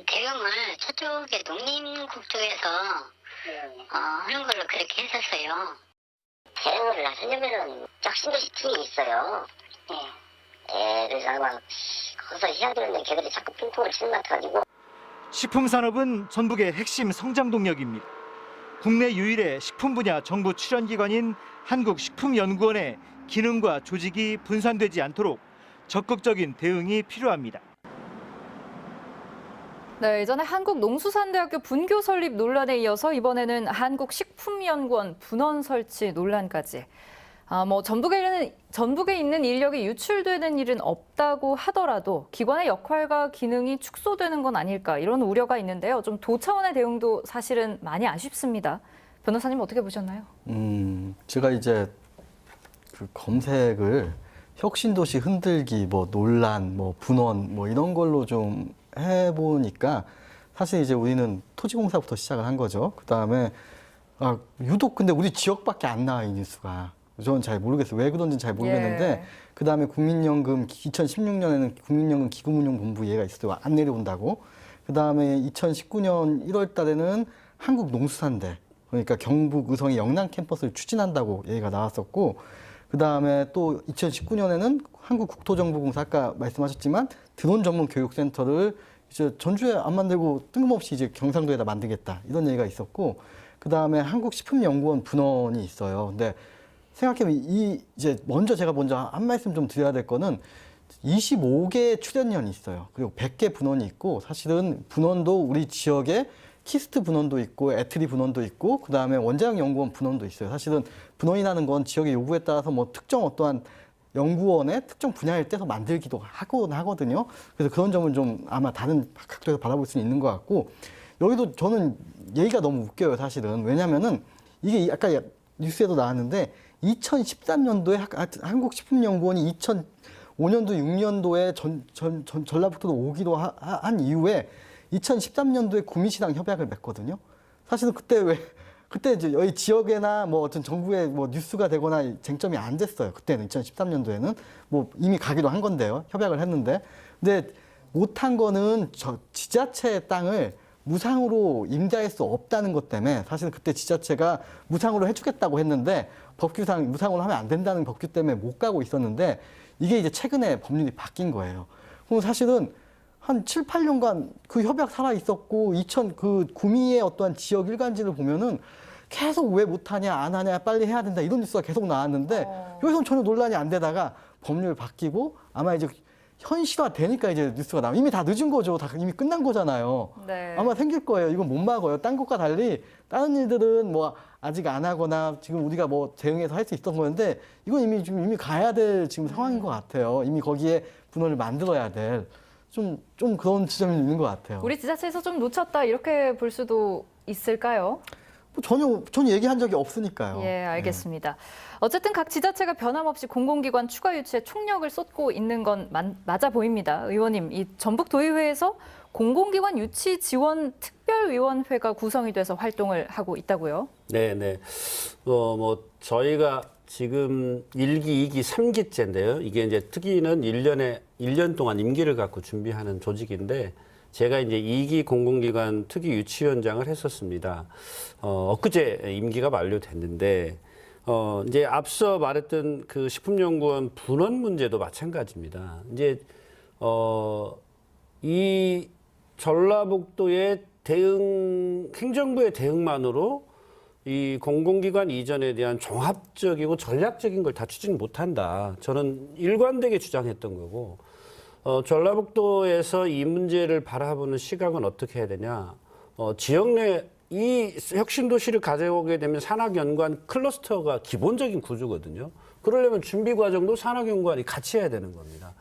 대응을 저쪽에 농림국 쪽에서 하는 걸로 그렇게 했었어요. 대응을 하려면은 혁신도시 팀이 있어요. 그래서 아마 거기서 희한들은 걔들이 자꾸 핑퐁을 치는 것 같아가지고. 식품산업은 전북의 핵심 성장 동력입니다. 국내 유일의 식품 분야 정부 출연기관인 한국식품연구원의 기능과 조직이 분산되지 않도록 적극적인 대응이 필요합니다. 네, 예전에 한국농수산대학교 분교 설립 논란에 이어서 이번에는 한국식품연구원 분원 설치 논란까지. 전북에 있는 인력이 유출되는 일은 없다고 하더라도 기관의 역할과 기능이 축소되는 건 아닐까 이런 우려가 있는데요. 좀 도 차원의 대응도 사실은 많이 아쉽습니다. 변호사님 어떻게 보셨나요? 제가 이제 그 검색을 혁신도시 흔들기, 뭐 논란, 뭐 분원, 뭐 이런 걸로 좀 해보니까 사실 이제 우리는 토지공사부터 시작을 한 거죠. 그 다음에 유독 근데 우리 지역밖에 안 나와 이 뉴스가. 저는 잘 모르겠어요. 왜 그런지는 잘 모르겠는데 예. 그 다음에 국민연금 2016년에는 국민연금 기금운용본부 얘가 있어요. 안 내려온다고. 그 다음에 2019년 1월 달에는 한국농수산대 그러니까 경북 의성의 영남 캠퍼스를 추진한다고 얘기가 나왔었고 그 다음에 또 2019년에는 한국국토정보공사 아까 말씀하셨지만 드론 전문 교육센터를 이제 전주에 안 만들고 뜬금없이 이제 경상도에다 만들겠다 이런 얘기가 있었고 그 다음에 한국식품연구원 분원이 있어요. 근데 생각해보면 이제 먼저 한 말씀 좀 드려야 될 거는 25개 출연연이 있어요. 그리고 100개 분원이 있고 사실은 분원도 우리 지역에 키스트 분원도 있고 애트리 분원도 있고 그 다음에 원자력 연구원 분원도 있어요. 사실은 분원이라는 건 지역의 요구에 따라서 뭐 특정 어떠한 연구원의 특정 분야를 떼서 만들기도 하거든요. 그래서 그런 점은 좀 아마 다른 각도에서 바라볼 수는 있는 것 같고 여기도 저는 얘기가 너무 웃겨요. 사실은 왜냐면은 이게 아까 뉴스에도 나왔는데 2013년도에 한국식품연구원이 2005년도 6년도에 전라북도로 오기로 한 이후에 2013년도에 구미시당 협약을 맺거든요. 사실은 그때 이제 여기 지역에나 뭐 어떤 정부에 뭐 뉴스가 되거나 쟁점이 안 됐어요. 그때는 2013년도에는 뭐 이미 가기로 한 건데요. 협약을 했는데. 근데 못한 거는 지자체의 땅을 무상으로 임대할 수 없다는 것 때문에 사실 그때 지자체가 무상으로 해주겠다고 했는데 법규상 무상으로 하면 안 된다는 법규 때문에 못 가고 있었는데 이게 이제 최근에 법률이 바뀐 거예요. 그럼 사실은 한 7, 8년간 그 협약 살아 있었고 그 구미의 어떠한 지역 일간지를 보면은 계속 왜 못하냐 안 하냐 빨리 해야 된다 이런 뉴스가 계속 나왔는데 여기서는 전혀 논란이 안 되다가 법률 바뀌고 아마 이제 현실화 되니까 이제 뉴스가 나와. 이미 다 늦은 거죠. 다 이미 끝난 거잖아요. 네. 아마 생길 거예요. 이건 못 막아요. 딴 것과 달리 다른 일들은 뭐 아직 안 하거나 지금 우리가 뭐 대응해서 할 수 있던 거였는데 이건 이미 가야 될 지금 상황인 것 같아요. 이미 거기에 분원을 만들어야 될 좀 그런 지점이 있는 것 같아요. 우리 지자체에서 좀 놓쳤다 이렇게 볼 수도 있을까요? 뭐 전혀 얘기한 적이 없으니까요. 예, 알겠습니다. 어쨌든 각 지자체가 변함없이 공공기관 추가 유치에 총력을 쏟고 있는 건 맞아 보입니다. 의원님, 이 전북도의회에서 공공기관 유치 지원 특별위원회가 구성이 돼서 활동을 하고 있다고요? 네. 뭐 저희가 지금 1기, 2기, 3기째인데요. 이게 이제 특위는 1년 동안 임기를 갖고 준비하는 조직인데 제가 이제 2기 공공기관 특위 유치위원장을 했었습니다. 엊그제 임기가 만료됐는데 이제 앞서 말했던 그 식품연구원 분원 문제도 마찬가지입니다. 이제 이 전라북도의 행정부의 대응만으로 이 공공기관 이전에 대한 종합적이고 전략적인 걸 다 추진 못한다. 저는 일관되게 주장했던 거고 전라북도에서 이 문제를 바라보는 시각은 어떻게 해야 되냐. 지역 내 이 혁신도시를 가져오게 되면 산학연구원 클러스터가 기본적인 구조거든요. 그러려면 준비 과정도 산학연구원이 같이 해야 되는 겁니다.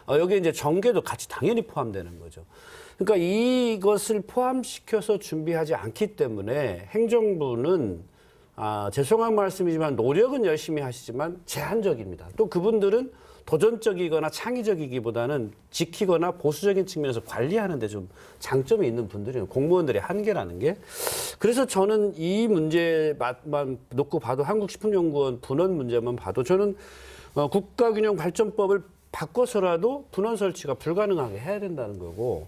여기에 이제 전개도 같이 당연히 포함되는 거죠. 그러니까 이것을 포함시켜서 준비하지 않기 때문에 행정부는 죄송한 말씀이지만 노력은 열심히 하시지만 제한적입니다. 또 그분들은 도전적이거나 창의적이기보다는 지키거나 보수적인 측면에서 관리하는 데 좀 장점이 있는 분들이에요. 공무원들의 한계라는 게. 그래서 저는 이 문제만 놓고 봐도 한국식품연구원 분원 문제만 봐도 저는 국가균형발전법을 바꿔서라도 분원 설치가 불가능하게 해야 된다는 거고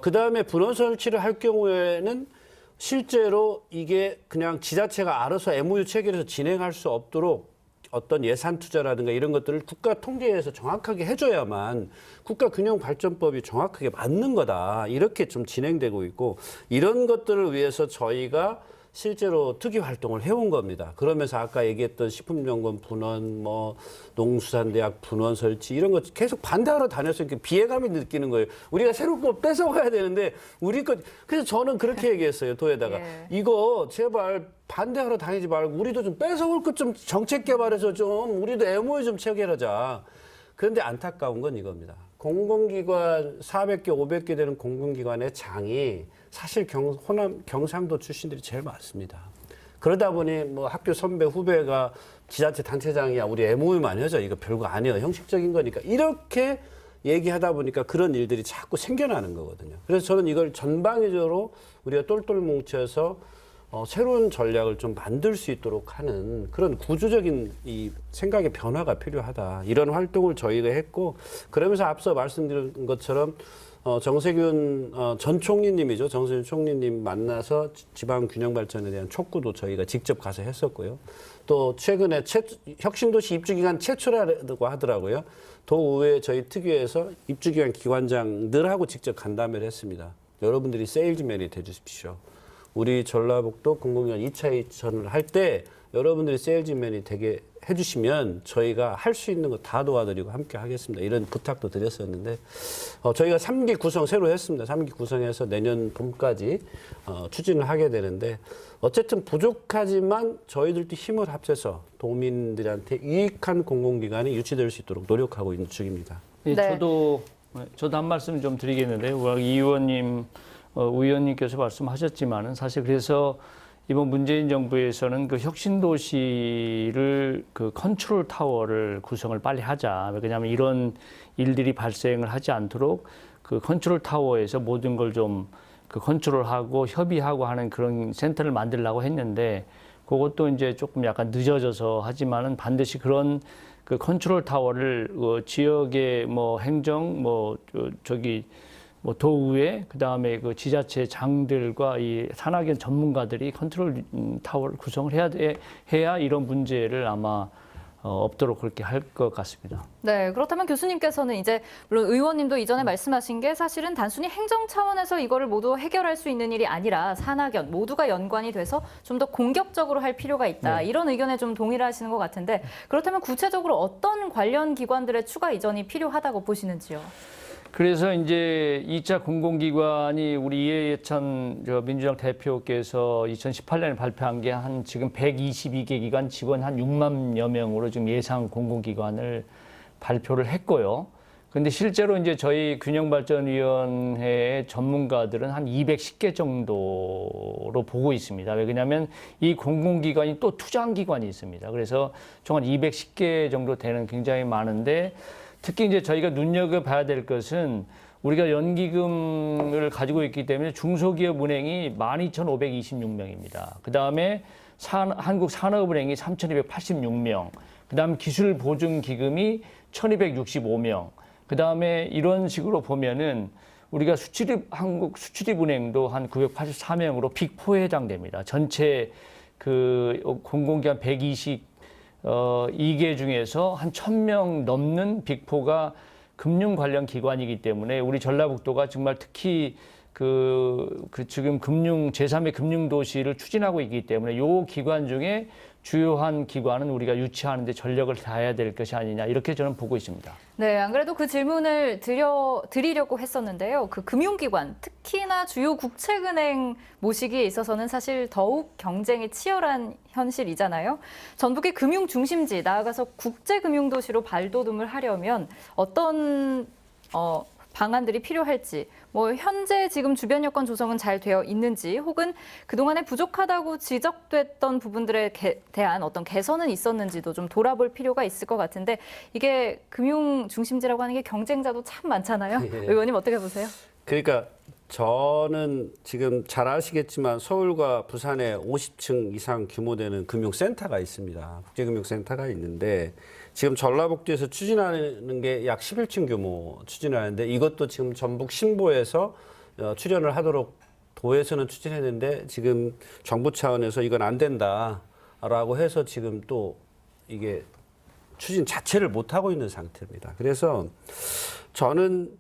그다음에 분원 설치를 할 경우에는 실제로 이게 그냥 지자체가 알아서 MOU 체결해서 진행할 수 없도록 어떤 예산 투자라든가 이런 것들을 국가 통제에서 정확하게 해줘야만 국가균형발전법이 정확하게 맞는 거다. 이렇게 좀 진행되고 있고 이런 것들을 위해서 저희가 실제로 특이 활동을 해온 겁니다. 그러면서 아까 얘기했던 식품연구원 분원, 뭐 농수산대학 분원 설치 이런 거 계속 반대하러 다녔으니까 비애감이 느끼는 거예요. 우리가 새로운 거 뺏어가야 되는데 우리 거 그래서 저는 그렇게 얘기했어요. 도에다가 예. 이거 제발 반대하러 다니지 말고 우리도 좀 뺏어올 것 좀 정책 개발해서 좀 우리도 MOU 좀 체결하자. 그런데 안타까운 건 이겁니다. 공공기관 400개, 500개 되는 공공기관의 장이 사실 호남, 경상도 출신들이 제일 많습니다. 그러다 보니 뭐 학교 선배, 후배가 지자체 단체장이야. 우리 MOU만 하자. 이거 별거 아니에요. 형식적인 거니까. 이렇게 얘기하다 보니까 그런 일들이 자꾸 생겨나는 거거든요. 그래서 저는 이걸 전방위적으로 우리가 똘똘 뭉쳐서 새로운 전략을 좀 만들 수 있도록 하는 그런 구조적인 이 생각의 변화가 필요하다. 이런 활동을 저희가 했고 그러면서 앞서 말씀드린 것처럼 정세균 전 총리님이죠. 정세균 총리님 만나서 지방 균형 발전에 대한 촉구도 저희가 직접 가서 했었고요. 또 최근에 혁신도시 입주기간 최초라고 하더라고요. 도의회 저희 특위에서 입주기관 기관장들하고 직접 간담회를 했습니다. 여러분들이 세일즈맨이 돼주십시오. 우리 전라북도 공공기관 2차 이전을 할 때 여러분들이 세일즈맨이 되게 해주시면 저희가 할 수 있는 거 다 도와드리고 함께 하겠습니다. 이런 부탁도 드렸었는데 저희가 3기 구성 새로 했습니다. 3기 구성해서 내년 봄까지 추진을 하게 되는데 어쨌든 부족하지만 저희들도 힘을 합쳐서 도민들한테 유익한 공공기관이 유치될 수 있도록 노력하고 있는 중입니다. 예, 네. 저도 한 말씀 좀 드리겠는데요. 이 의원님께서 말씀하셨지만은 사실 그래서 이번 문재인 정부에서는 그 혁신도시를 그 컨트롤 타워를 구성을 빨리 하자. 왜냐하면 이런 일들이 발생을 하지 않도록 그 컨트롤 타워에서 모든 걸 좀 그 컨트롤하고 협의하고 하는 그런 센터를 만들려고 했는데 그것도 이제 조금 약간 늦어져서 하지만은 반드시 그런 그 컨트롤 타워를 지역의 뭐 행정 뭐 도의회 그다음에 그 지자체 장들과 이 산학연 전문가들이 컨트롤 타워를 구성을 해야 이런 문제를 아마 없도록 그렇게 할 것 같습니다. 네, 그렇다면 교수님께서는 이제 물론 의원님도 이전에 말씀하신 게 사실은 단순히 행정 차원에서 이거를 모두 해결할 수 있는 일이 아니라 산학연 모두가 연관이 돼서 좀 더 공격적으로 할 필요가 있다. 이런 의견에 좀 동의를 하시는 것 같은데 그렇다면 구체적으로 어떤 관련 기관들의 추가 이전이 필요하다고 보시는지요? 그래서 이제 2차 공공기관이 우리 이해찬 민주당 대표께서 2018년에 발표한 게 한 지금 122개 기관 직원 한 6만여 명으로 지금 예상 공공기관을 발표를 했고요. 근데 실제로 이제 저희 균형발전위원회의 전문가들은 한 210개 정도로 보고 있습니다. 왜냐하면 이 공공기관이 또 투자기관이 있습니다. 그래서 총 한 210개 정도 되는 굉장히 많은데 특히 이제 저희가 눈여겨봐야 될 것은 우리가 연기금을 가지고 있기 때문에 중소기업은행이 12,526명입니다. 그 다음에 한국산업은행이 3,286명, 그 다음 기술보증기금이 1,265명, 그 다음에 이런 식으로 보면은 우리가 한국수출입은행도 한 984명으로 빅4에 해당됩니다. 전체 그 공공기관 122개 중에서 한 1,000명 넘는 빅4가 금융 관련 기관이기 때문에 우리 전라북도가 정말 특히 지금 제3의 금융도시를 추진하고 있기 때문에 이 기관 중에 주요한 기관은 우리가 유치하는 데 전력을 다해야 될 것이 아니냐 이렇게 저는 보고 있습니다. 네, 안 그래도 그 질문을 드리려고 했었는데요. 그 금융기관, 특히나 주요 국책은행 모시기에 있어서는 사실 더욱 경쟁이 치열한 현실이잖아요. 전북의 금융 중심지, 나아가서 국제금융도시로 발돋움을 하려면 어떤 방안들이 필요할지, 뭐 현재 지금 주변 여건 조성은 잘 되어 있는지, 혹은 그동안에 부족하다고 지적됐던 부분들에 대한 어떤 개선은 있었는지도 좀 돌아볼 필요가 있을 것 같은데 이게 금융 중심지라고 하는 게 경쟁자도 참 많잖아요. 예. 의원님 어떻게 보세요? 그러니까 저는 지금 잘 아시겠지만 서울과 부산에 50층 이상 규모 되는 금융센터가 있습니다. 국제금융센터가 있는데 지금 전라북도에서 추진하는 게 약 11층 규모 추진하는데 이것도 지금 전북 신보에서 출연을 하도록 도에서는 추진했는데 지금 정부 차원에서 이건 안 된다라고 해서 지금 또 이게 추진 자체를 못하고 있는 상태입니다. 그래서 저는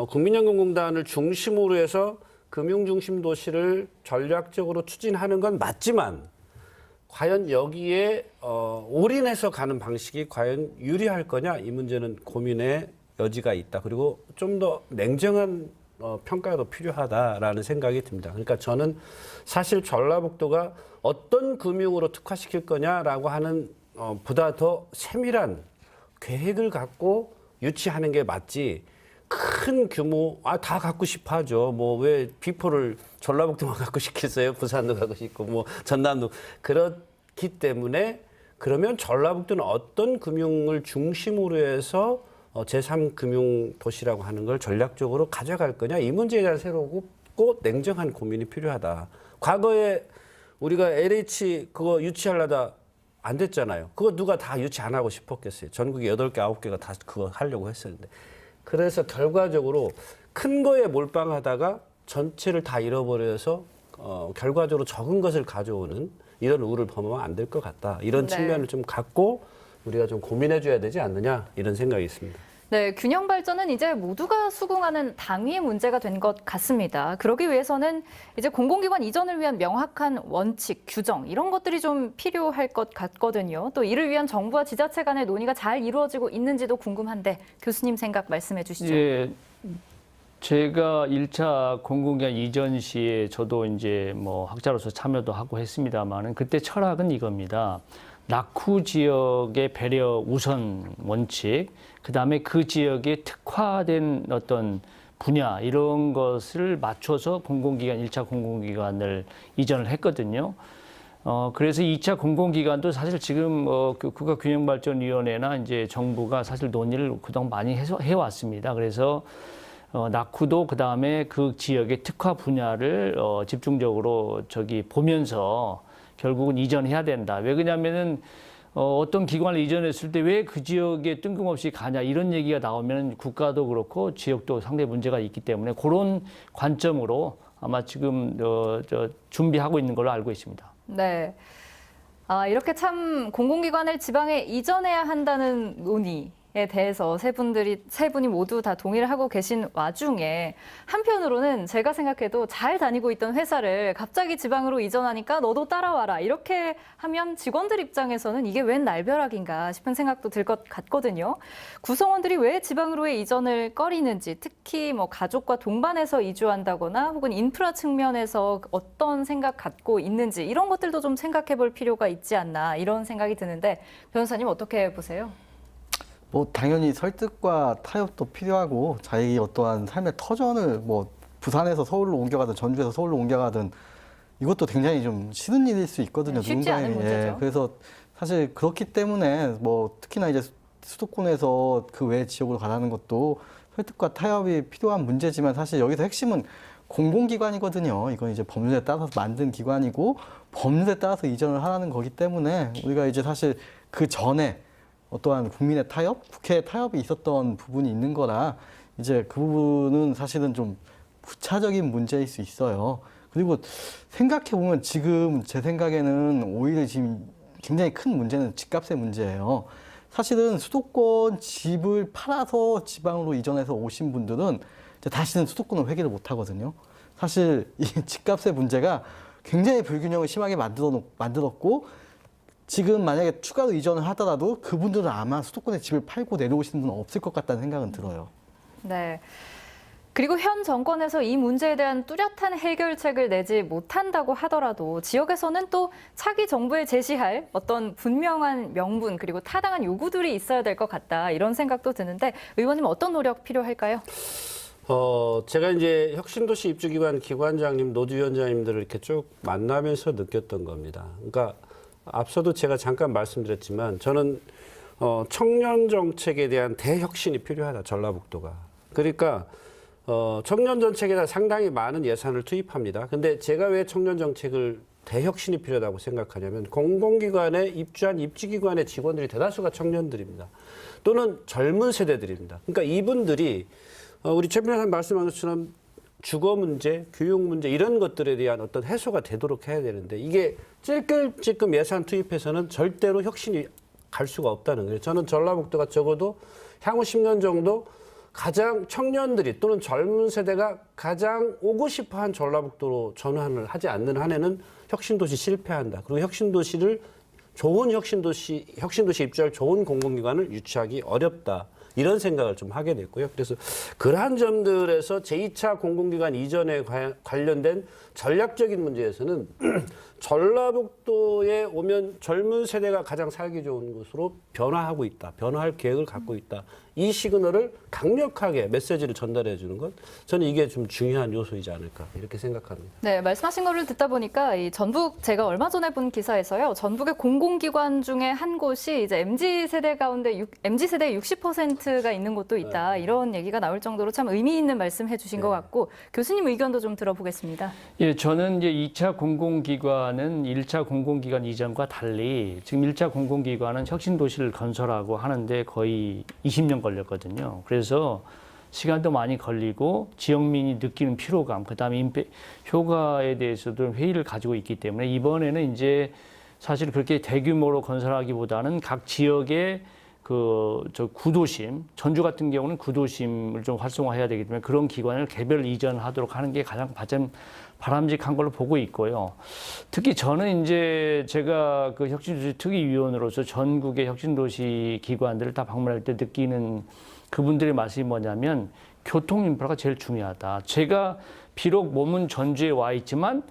국민연금공단을 중심으로 해서 금융중심 도시를 전략적으로 추진하는 건 맞지만 과연 여기에 올인해서 가는 방식이 과연 유리할 거냐 이 문제는 고민의 여지가 있다. 그리고 좀 더 냉정한 평가도 필요하다라는 생각이 듭니다. 그러니까 저는 사실 전라북도가 어떤 금융으로 특화시킬 거냐라고 하는 보다 더 세밀한 계획을 갖고 유치하는 게 맞지. 큰 규모 다 갖고 싶어 하죠. 뭐 왜 비포를 전라북도만 갖고 싶겠어요? 부산도 갖고 싶고 뭐 전남도 그렇기 때문에 그러면 전라북도는 어떤 금융을 중심으로 해서 제3금융 도시라고 하는 걸 전략적으로 가져갈 거냐 이 문제에 대한 새롭고 냉정한 고민이 필요하다. 과거에 우리가 LH 그거 유치하려다 안 됐잖아요. 그거 누가 다 유치 안 하고 싶었겠어요. 전국에 8개, 9개가 다 그거 하려고 했었는데. 그래서 결과적으로 큰 거에 몰빵하다가 전체를 다 잃어버려서 결과적으로 적은 것을 가져오는 이런 우를 범하면 안 될 것 같다. 이런 네. 측면을 좀 갖고 우리가 좀 고민해 줘야 되지 않느냐 이런 생각이 있습니다. 네, 균형 발전은 이제 모두가 수긍하는 당위의 문제가 된 것 같습니다. 그러기 위해서는 이제 공공기관 이전을 위한 명확한 원칙, 규정 이런 것들이 좀 필요할 것 같거든요. 또 이를 위한 정부와 지자체 간의 논의가 잘 이루어지고 있는지도 궁금한데 교수님 생각 말씀해 주시죠. 예, 제가 1차 공공기관 이전 시에 저도 이제 뭐 학자로서 참여도 하고 했습니다만은 그때 철학은 이겁니다. 낙후 지역의 배려 우선 원칙, 그다음에 그 지역에 특화된 어떤 분야 이런 것을 맞춰서 공공기관 1차 공공기관을 이전을 했거든요. 그래서 2차 공공기관도 사실 지금 그 국가균형발전위원회나 이제 정부가 사실 논의를 그동안 많이 해왔습니다. 그래서 낙후도 그다음에 그 지역의 특화 분야를 집중적으로 보면서 결국은 이전해야 된다. 왜 그러냐면은 어떤 기관을 이전했을 때 왜 그 지역에 뜬금없이 가냐 이런 얘기가 나오면 국가도 그렇고 지역도 상당히 문제가 있기 때문에 그런 관점으로 아마 지금 준비하고 있는 걸로 알고 있습니다. 네. 이렇게 참 공공기관을 지방에 이전해야 한다는 논의에 대해서 세 분이 모두 다 동의를 하고 계신 와중에 한편으로는 제가 생각해도 잘 다니고 있던 회사를 갑자기 지방으로 이전하니까 너도 따라와라 이렇게 하면 직원들 입장에서는 이게 웬 날벼락인가 싶은 생각도 들 것 같거든요. 구성원들이 왜 지방으로의 이전을 꺼리는지 특히 뭐 가족과 동반해서 이주한다거나 혹은 인프라 측면에서 어떤 생각 갖고 있는지 이런 것들도 좀 생각해 볼 필요가 있지 않나 이런 생각이 드는데 변호사님 어떻게 보세요? 뭐 당연히 설득과 타협도 필요하고 자기 어떠한 삶의 터전을 뭐 부산에서 서울로 옮겨가든 전주에서 서울로 옮겨가든 이것도 굉장히 좀 싫은 일일 수 있거든요. 쉽지 않은 문제죠. 그래서 사실 그렇기 때문에 뭐 특히나 이제 수도권에서 그 외 지역으로 가라는 것도 설득과 타협이 필요한 문제지만 사실 여기서 핵심은 공공기관이거든요. 이건 이제 법률에 따라서 만든 기관이고 법률에 따라서 이전을 하라는 거기 때문에 우리가 이제 사실 그 전에 어떠한 국민의 타협, 국회의 타협이 있었던 부분이 있는 거라 이제 그 부분은 사실은 좀 부차적인 문제일 수 있어요. 그리고 생각해 보면 지금 제 생각에는 오히려 지금 굉장히 큰 문제는 집값의 문제예요. 사실은 수도권 집을 팔아서 지방으로 이전해서 오신 분들은 이제 다시는 수도권을 회귀를 못 하거든요. 사실 이 집값의 문제가 굉장히 불균형을 심하게 만들었고 지금 만약에 추가로 이전을 하더라도 그분들은 아마 수도권에 집을 팔고 내려오시는 분은 없을 것 같다는 생각은 들어요. 네. 그리고 현 정권에서 이 문제에 대한 뚜렷한 해결책을 내지 못한다고 하더라도 지역에서는 또 차기 정부에 제시할 어떤 분명한 명분 그리고 타당한 요구들이 있어야 될 것 같다 이런 생각도 드는데 의원님 어떤 노력 필요할까요? 제가 이제 혁신도시 입주기관 기관장님, 노조위원장님들을 이렇게 쭉 만나면서 느꼈던 겁니다. 그러니까 앞서도 제가 잠깐 말씀드렸지만 저는 청년 정책에 대한 대혁신이 필요하다, 전라북도가. 그러니까 청년 정책에다 상당히 많은 예산을 투입합니다. 근데 제가 왜 청년 정책을 대혁신이 필요하다고 생각하냐면 공공기관에 입주한 입주기관의 직원들이 대다수가 청년들입니다. 또는 젊은 세대들입니다. 그러니까 이분들이 우리 최 변호사님 말씀한 것처럼 주거 문제, 교육 문제 이런 것들에 대한 어떤 해소가 되도록 해야 되는데 이게 찔끔찔끔 예산 투입해서는 절대로 혁신이 갈 수가 없다는 거예요. 저는 전라북도가 적어도 향후 10년 정도 가장 청년들이 또는 젊은 세대가 가장 오고 싶어한 전라북도로 전환을 하지 않는 한에는 혁신도시 실패한다. 그리고 혁신도시를 좋은 혁신도시 입주할 좋은 공공기관을 유치하기 어렵다. 이런 생각을 좀 하게 됐고요. 그래서 그러한 점들에서 제2차 공공기관 이전에 관련된 전략적인 문제에서는 전라북도에 오면 젊은 세대가 가장 살기 좋은 곳으로 변화하고 있다. 변화할 계획을 갖고 있다. 이 시그널을 강력하게 메시지를 전달해 주는 것, 저는 이게 좀 중요한 요소이지 않을까 이렇게 생각합니다. 네, 말씀하신 거를 듣다 보니까 이 전북 제가 얼마 전에 본 기사에서요. 전북의 공공기관 중에 한 곳이 이제 MZ세대 가운데 MZ세대의 60%가 있는 곳도 있다. 이런 얘기가 나올 정도로 참 의미 있는 말씀 해주신 것 같고 교수님 의견도 좀 들어보겠습니다. 예, 저는 이제 2차 공공기관은 1차 공공기관 이전과 달리 지금 1차 공공기관은 혁신도시를 건설하고 하는데 거의 20년 걸렸거든요. 그래서 시간도 많이 걸리고 지역민이 느끼는 피로감, 그다음에 임팩 효과에 대해서도 회의를 가지고 있기 때문에 이번에는 이제 사실 그렇게 대규모로 건설하기보다는 각 지역의 구도심, 전주 같은 경우는 구도심을 좀 활성화해야 되기 때문에 그런 기관을 개별 이전하도록 하는 게 가장 바람직한 걸로 보고 있고요. 특히 저는 이제 제가 그 혁신도시 특위위원으로서 전국의 혁신도시 기관들을 다 방문할 때 느끼는 그분들의 말씀이 뭐냐면 교통 인프라가 제일 중요하다. 제가 비록 몸은 전주에 와 있지만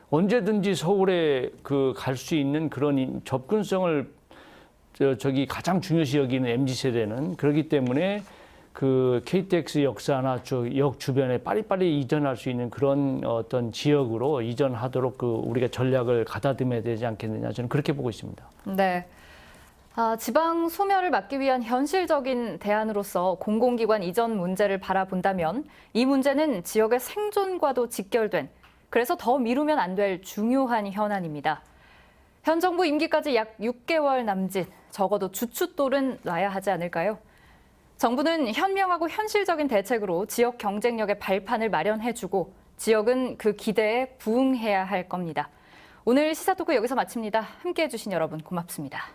언제든지 서울에 갈 수 있는 그런 접근성을 저기 가장 중요시 여기는 MZ세대는 그렇기 때문에 그 KTX 역사나 역 주변에 빨리빨리 이전할 수 있는 그런 어떤 지역으로 이전하도록 우리가 전략을 가다듬어야 되지 않겠느냐 저는 그렇게 보고 있습니다. 네. 지방 소멸을 막기 위한 현실적인 대안으로서 공공기관 이전 문제를 바라본다면 이 문제는 지역의 생존과도 직결된 그래서 더 미루면 안 될 중요한 현안입니다. 현 정부 임기까지 약 6개월 남짓, 적어도 주춧돌은 놔야 하지 않을까요? 정부는 현명하고 현실적인 대책으로 지역 경쟁력의 발판을 마련해주고 지역은 그 기대에 부응해야 할 겁니다. 오늘 시사토크 여기서 마칩니다. 함께해 주신 여러분 고맙습니다.